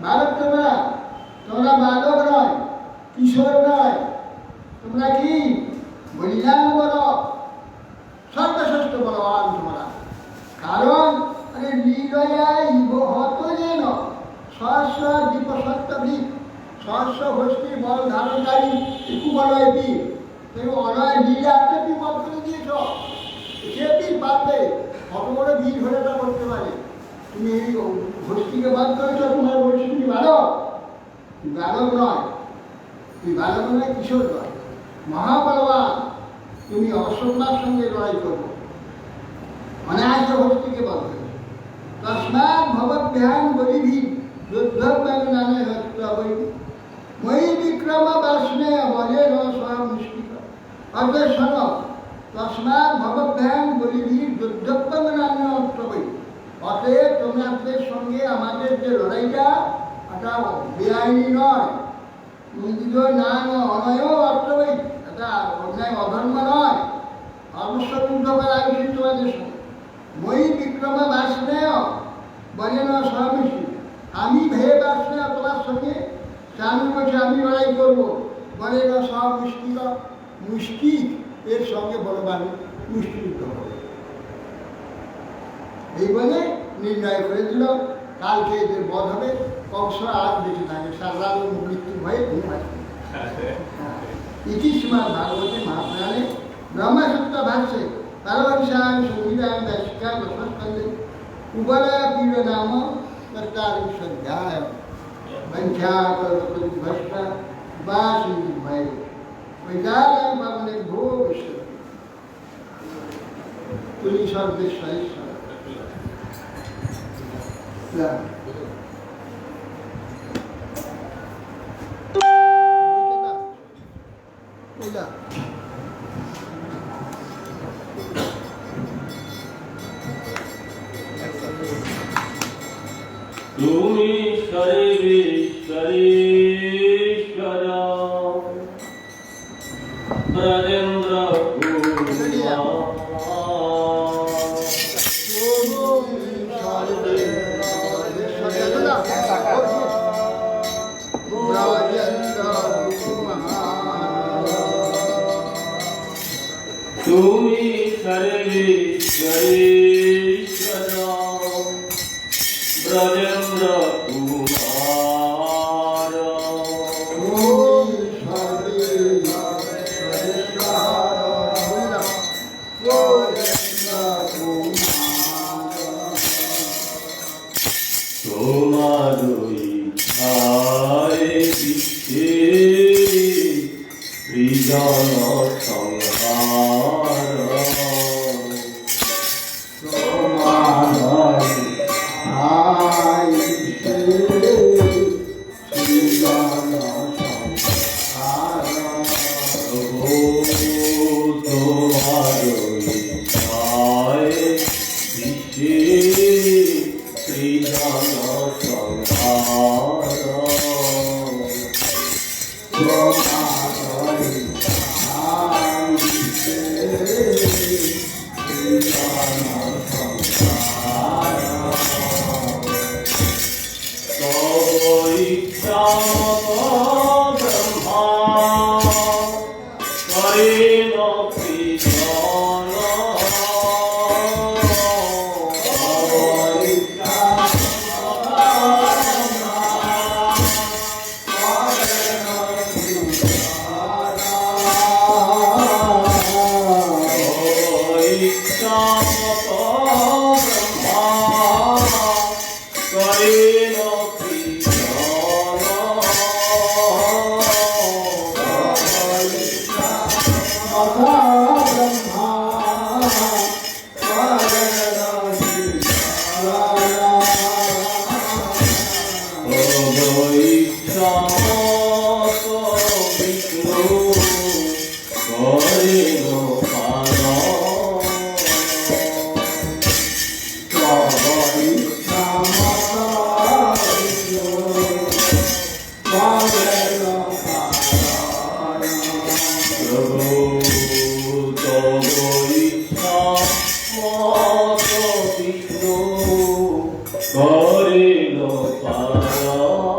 Speaker 1: বালক তোমরা বালক নয়, কিশোর নয়, তোমরা কি বলিলাম বলো, সর্বশ্রেষ্ঠ বলবান তোমরা। কারণ হত যেন সহস্র দ্বীপ সত্যবি, সহস্র হস্তি বল ধারণকারী একটু বলয় বীর, তুমি অনয় বীর একটা বিপদ করে দিয়েছ, সে বীর পারবে, কত বড় বীর হলে তা করতে পারে। তুমি এই হস্তিকে বাদ করেছ, তোমার বলছি তুমি বালক, বালক নয়, তুই বালক নয়, কিশোর নয়, মহাবলবান। তুমি অসম্মার সঙ্গে লড়াই করবো, অনায়াসে হস্তিকে বাদ করবে। তস্মাৎ ভবদ্ভ্যাং বলিভি যুদ্ধব্যাং নামে হত্যবৈ মই বিক্রম বাষ্ণে বলে ন স্বমুষ্টিক। অর্থাৎ শোন, তস্মাৎ ভবদ্ভ্যাং বলিভি যুদ্ধব্যাং নামে হত্যবৈ। অতএব তোমাদের সঙ্গে আমাদের যে লড়াইটা, এটা বেআইনি নয়, না অনয় অর্থবৈ, এটা অন্যায় অধর্ম নয়, অবশ্যই যুদ্ধ করা উচিত তোমাদের সঙ্গে। মই বিক্রম বাষ্ণেয় বলে না স্বমুষ্টি, আমি ভেয়ে বাষ্ণেয় তোমার সঙ্গে স্বামী বলছে আমি লড়াই করবো, বলে না স্বমুষ্টিক, মুষ্টি এর সঙ্গে বলবান মুষ্টিযুদ্ধ হবে। এই বলে নির্ণয় করে দিল কালকে এদের বধ হবে, কংস আর বেঁচে থাকে, সারা মৃত্যু ভয়ে ঘুম আসবে। ইতি শ্রীমদ্ ভাগবতে মহাপুরাণে ব্রহ্মসূত্র ভাষ্যে পারমহংসাং সংহিতাং দাশিকা দশস্কন্ধে উবলয় পীড় নাম তত্ত্বারিংশোऽধ্যায় বঞ্ঝাকল্পতরুভ্যশ্চ বাসিন্দিভ্যৈ বৈদালয়ং পাবনেভ্যো বিষ্ণু তুলি সর্বেশ্বরেশ্বর।
Speaker 2: তুমি সর্বেশ্বরেশ্বর ব্রজেন্দ্র তুমি সর্বেশ্বরেশ্বর ব্রজেন্দ্র কুমার। তোমারই ইচ্ছায় বিশ্বে সৃজন সংহার। তোমার করিল পালন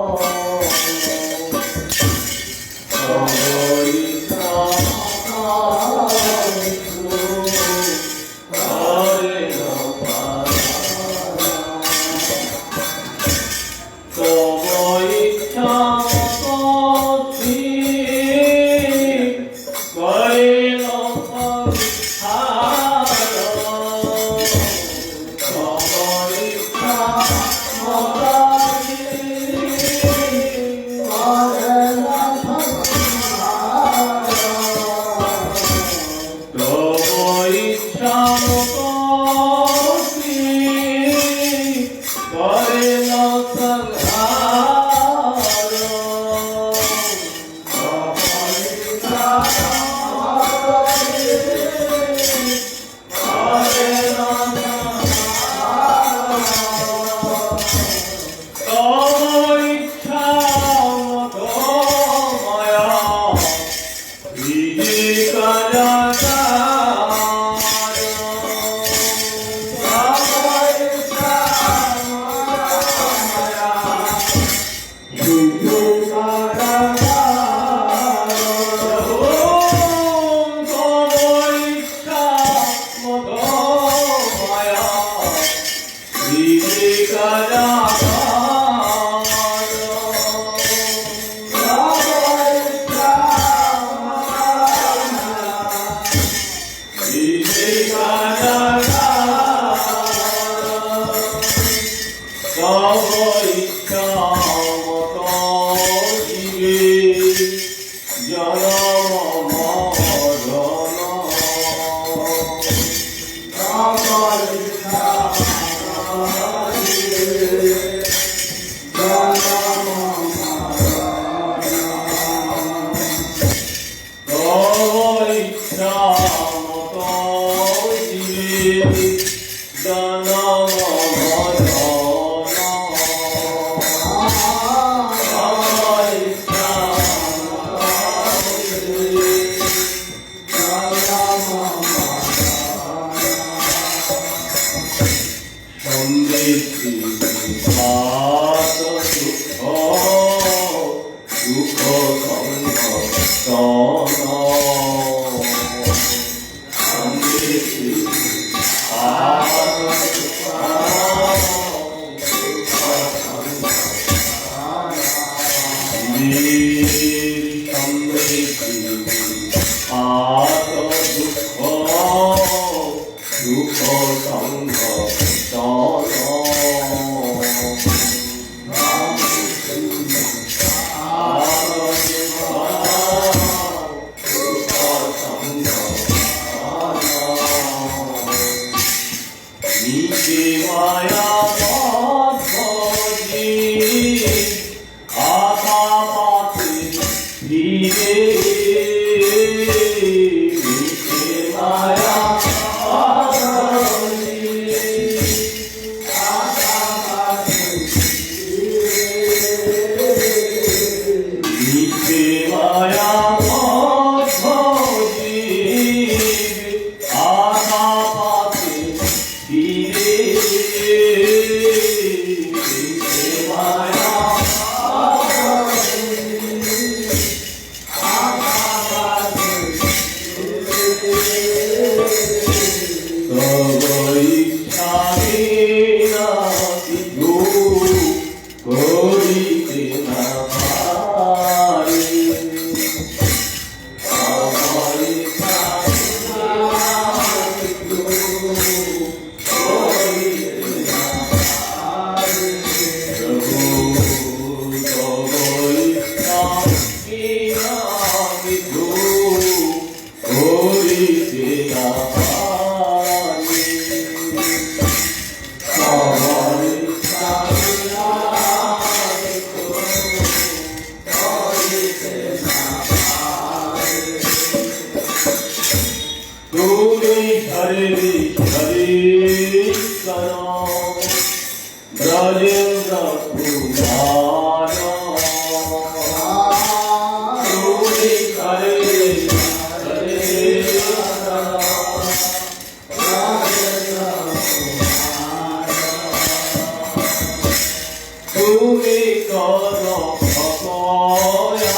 Speaker 2: করো অপয়ার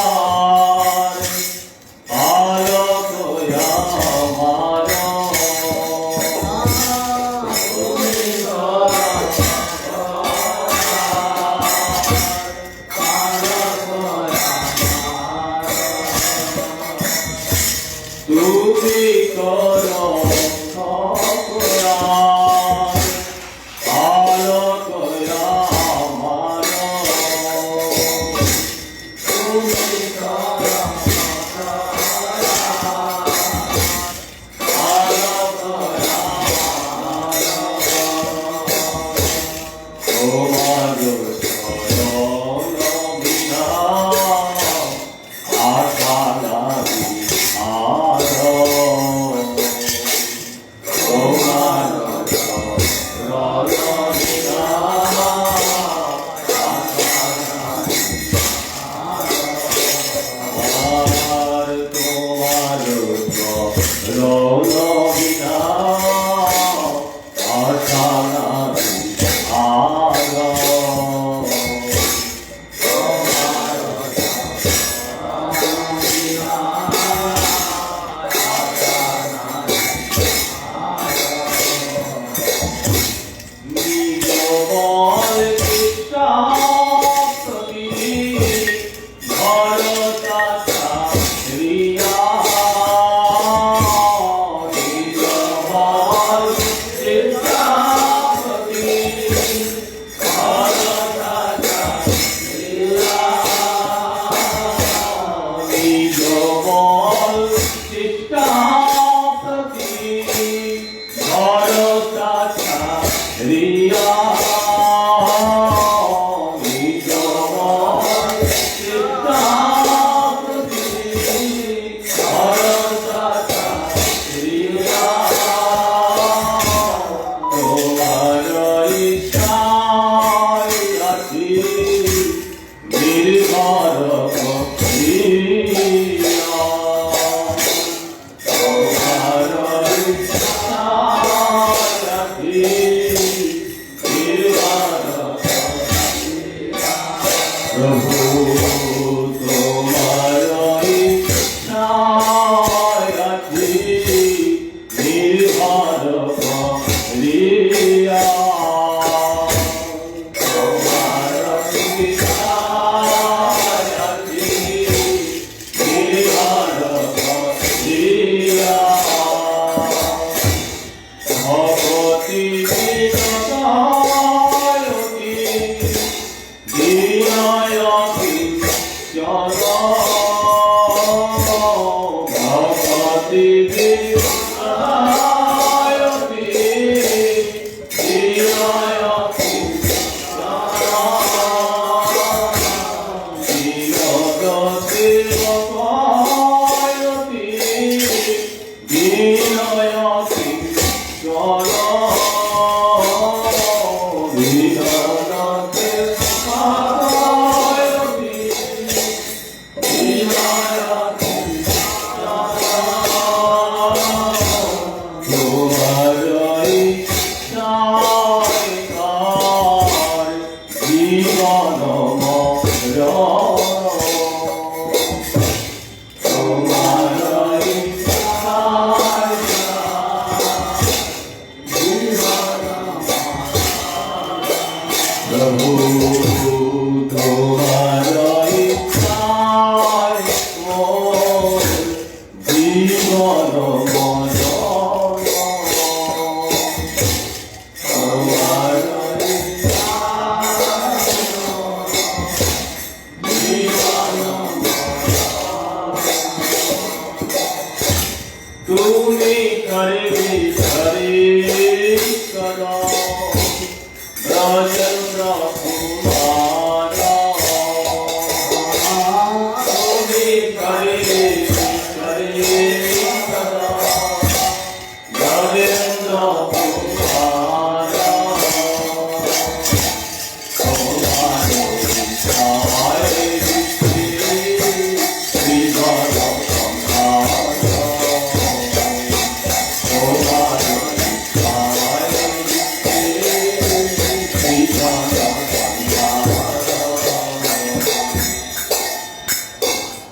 Speaker 2: পালক আমার তুমি করো অপয়ার পালক আমার তুমি করো তোমার চরণ বিনা আশা নাহি আর তোমার চরণ বিনা আর তোমার চরণ বিনা আশা নাহি আর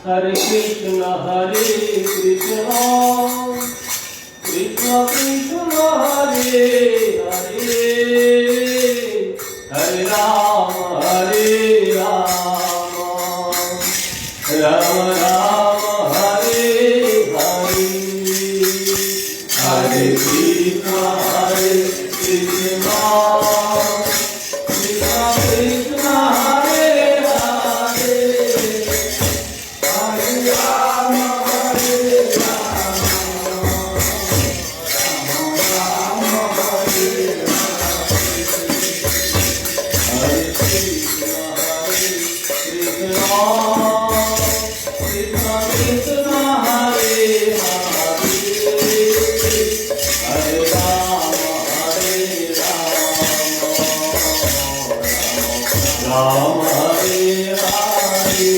Speaker 2: Hare Krishna Krishna Krishna Hare Hare Hare Rama Rama Rama Hare Hare Hare Krishna Krishna Krishna Krishna Hare Hare Hare Rama Ram Hare Hare Hare Krishna Krishna Krishna Krishna Hare Hare Hare Ram Hare Ram Ram Hare Hare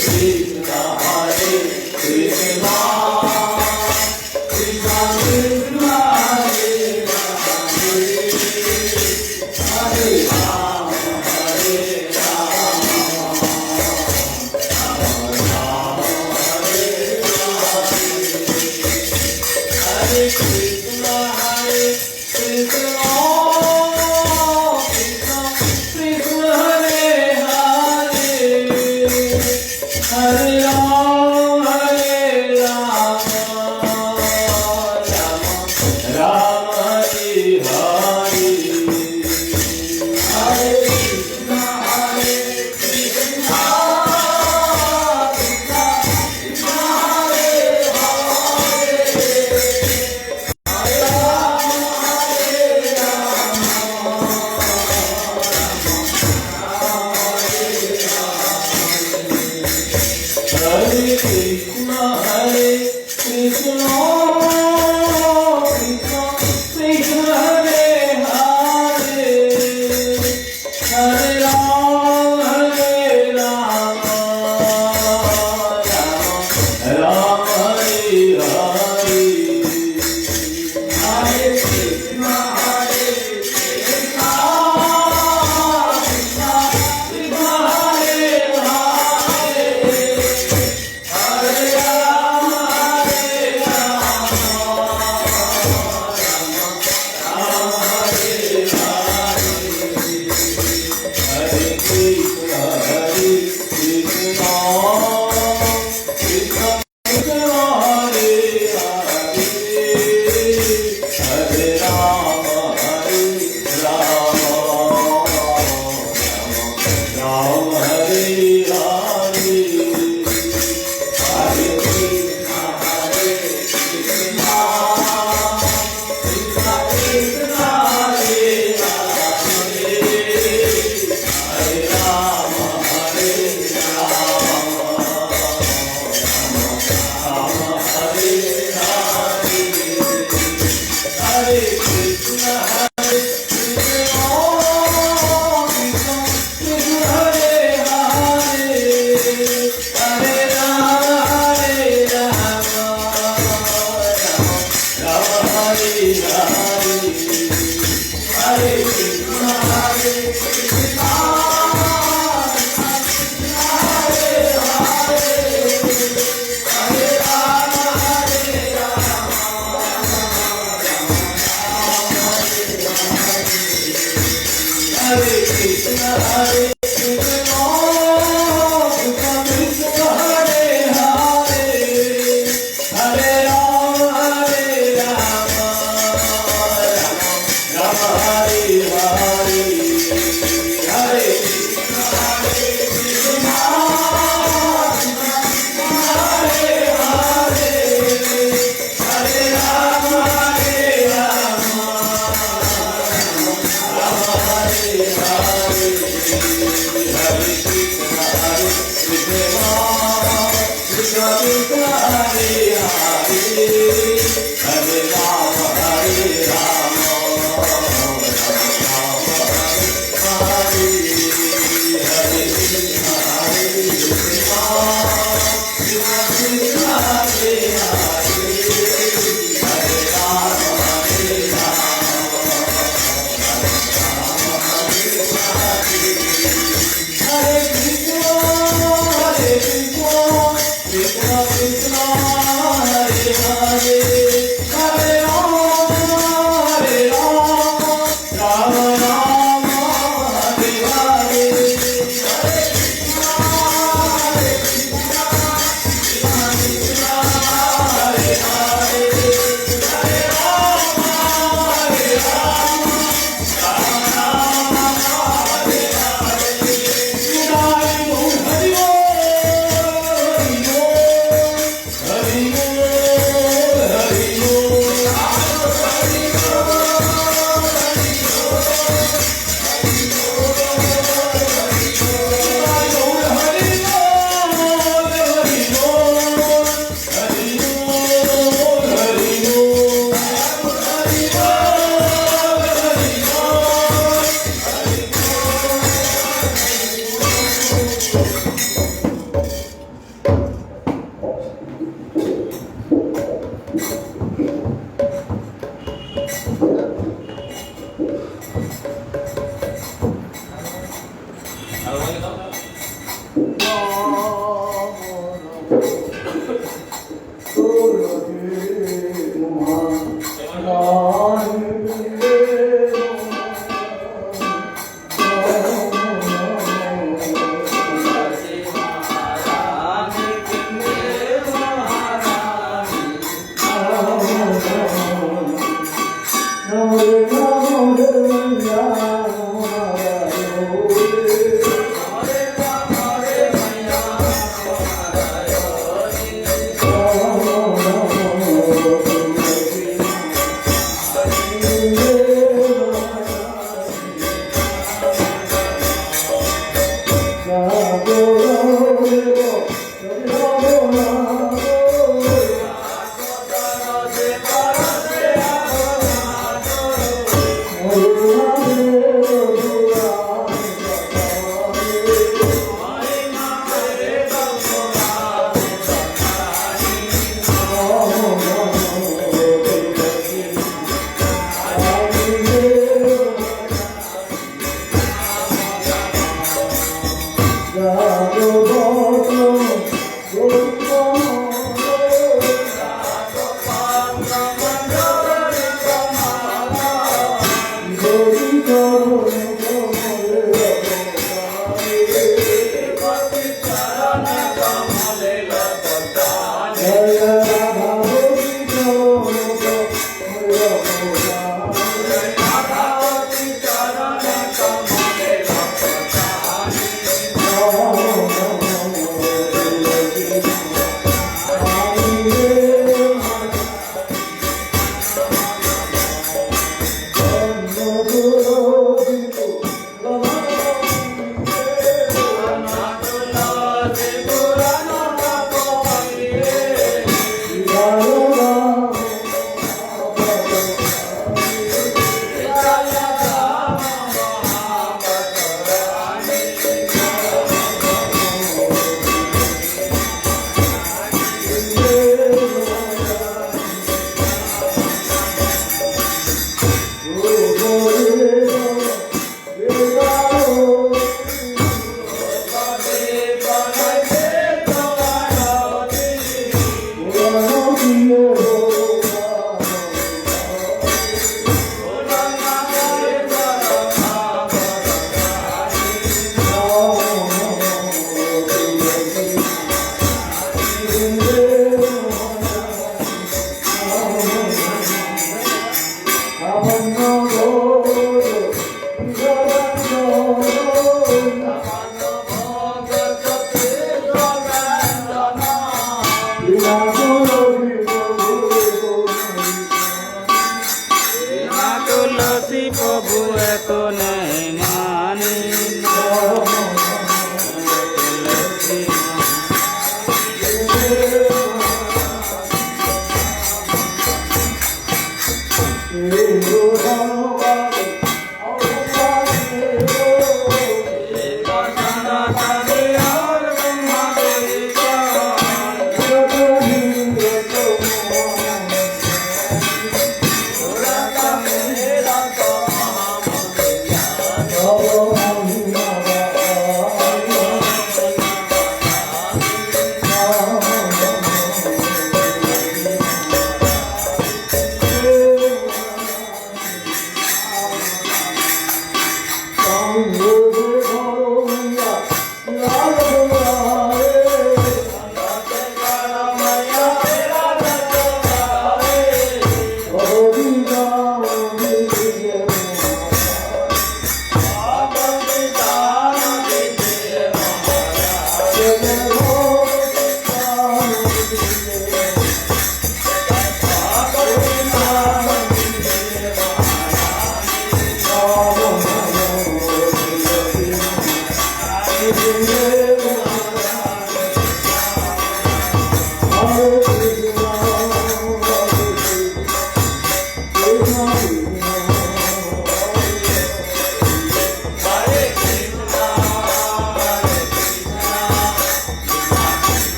Speaker 2: Krishna Krishna Hare Ram, Ram Hare Hare. Hare Krishna, Krishna Krishna, Krishna Hare Hare. Hare Ram, Hare Krishna, Krishna Krishna Hare Hare, Hare Ram, Ram Hare Hare. Hare Krishna, Krishna Krishna Krishna Hare Hare. Hare Rama, Rama Hare Hare. Hare Krishna, Krishna Krishna Krishna Hare Hare. Hare Rama, Rama Hare Hare. Hare Krishna, Krishna Krishna Krishna Hare Hare. Hare Rama, Rama Hare Hare. Hare Krishna, Krishna Krishna Krishna Hare Hare. Hare Rama, Rama Hare Hare. Hare Krishna, Krishna Hare Hare. Hare Rama, Hare Krishna, Krishna Krishna Hare Hare. Hare Rama, Rama Hare Hare. Hare Krishna, Krishna Hare Hare. Hare Rama, Rama Hare Hare. তুলসী প্রভু এত নেই মানি তুলসী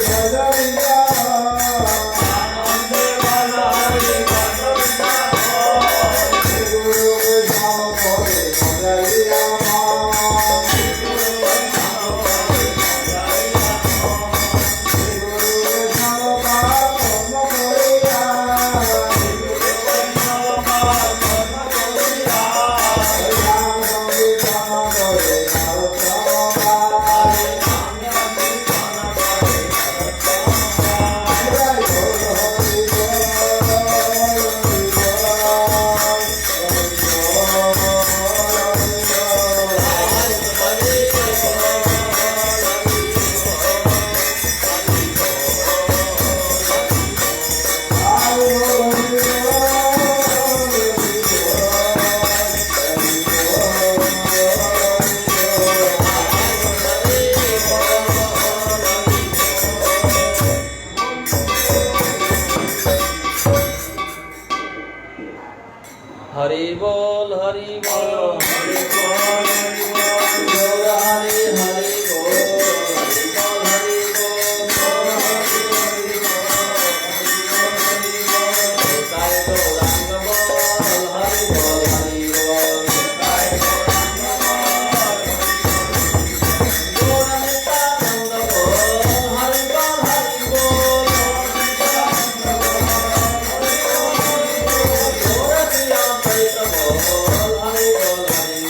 Speaker 1: Jai
Speaker 2: Hari বল হরি বল হরি বল হরি বল গৌর হরি হরি বল হরি বল হরি বল তাই গৌরাঙ্গ বল হরি বল হরি বল তাই গৌর নিত্যানন্দ বল হরি বল হরি বল গৌর প্রিয়ামৃত বল হরি বল Hari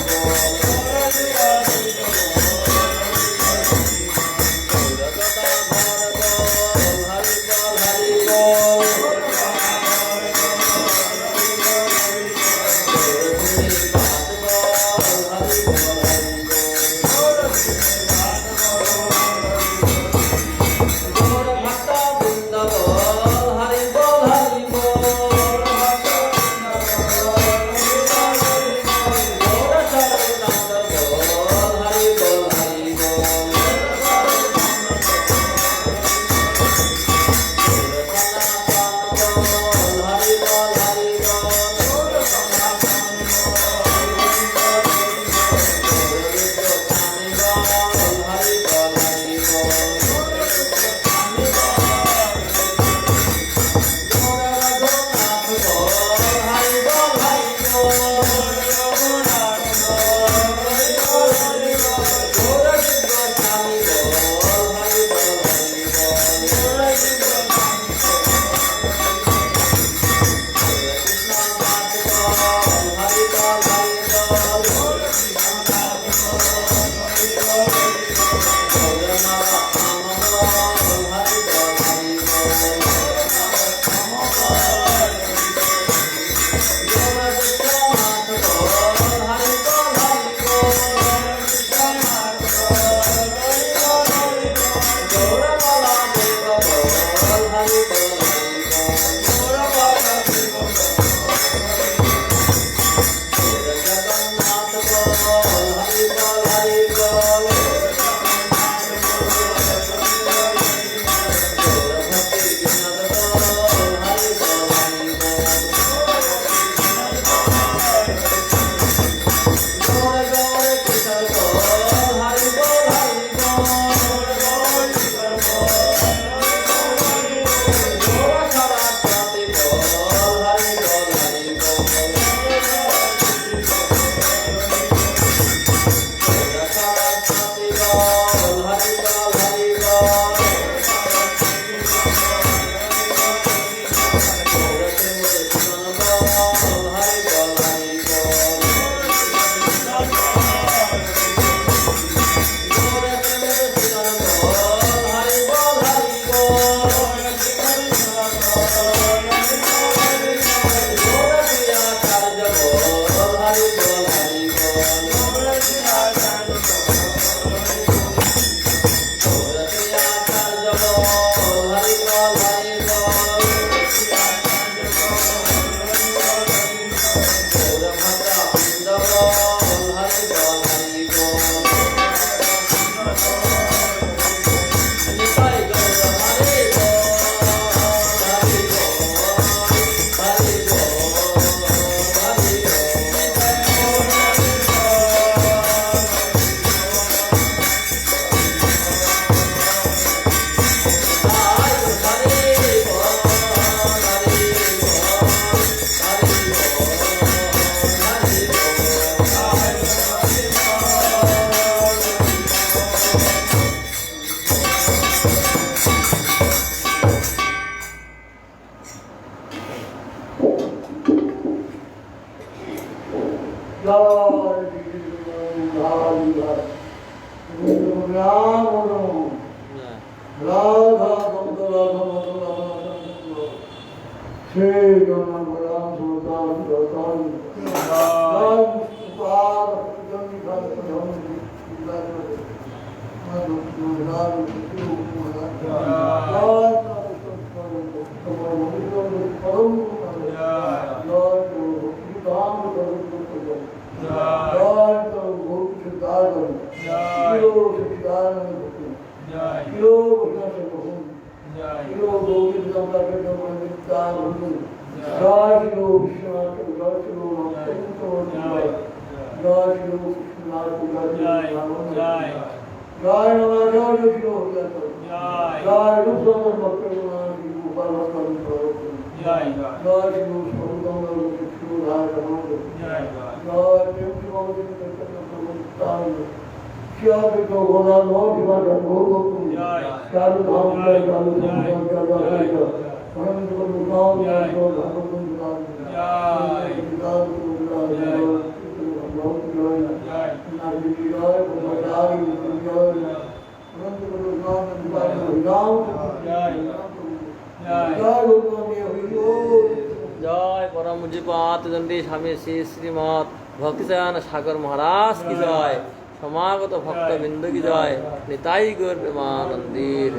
Speaker 1: Jai জয় শ্রী কৃষ্ণনাথ
Speaker 2: জয় জয়
Speaker 1: জয় নমা জয় শ্রী হরিয়াত
Speaker 2: জয়
Speaker 1: জয় রূপচন্দ্র ভক্ত গোপাল ভক্ত
Speaker 2: জয়
Speaker 1: জয় শ্রী সর্বগঙ্গা শ্রী রায় রমণ
Speaker 2: জয়
Speaker 1: জয় প্রেম শ্রী ভগবতী চৈতন্য শিয়াবে তো গোলা নয় বিভাগ ভোগ
Speaker 2: জয়
Speaker 1: চালু ধাম জয় চালু ধাম জয় জয় জয় অনন্ত গুণাম জয় ভগবত গুণাম
Speaker 2: জয়
Speaker 1: জয়
Speaker 2: জয় পরম পূজ্যপাত দণ্ডী স্বামী শ্রী শ্রীমৎ ভক্তিচয়ন সাগর মহারাজ কি জয় সমাগত ভক্ত বিন্দু কি জয় নিতাই গৌর প্রেমানন্দীর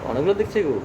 Speaker 2: অনেকগুলো দেখছি গো।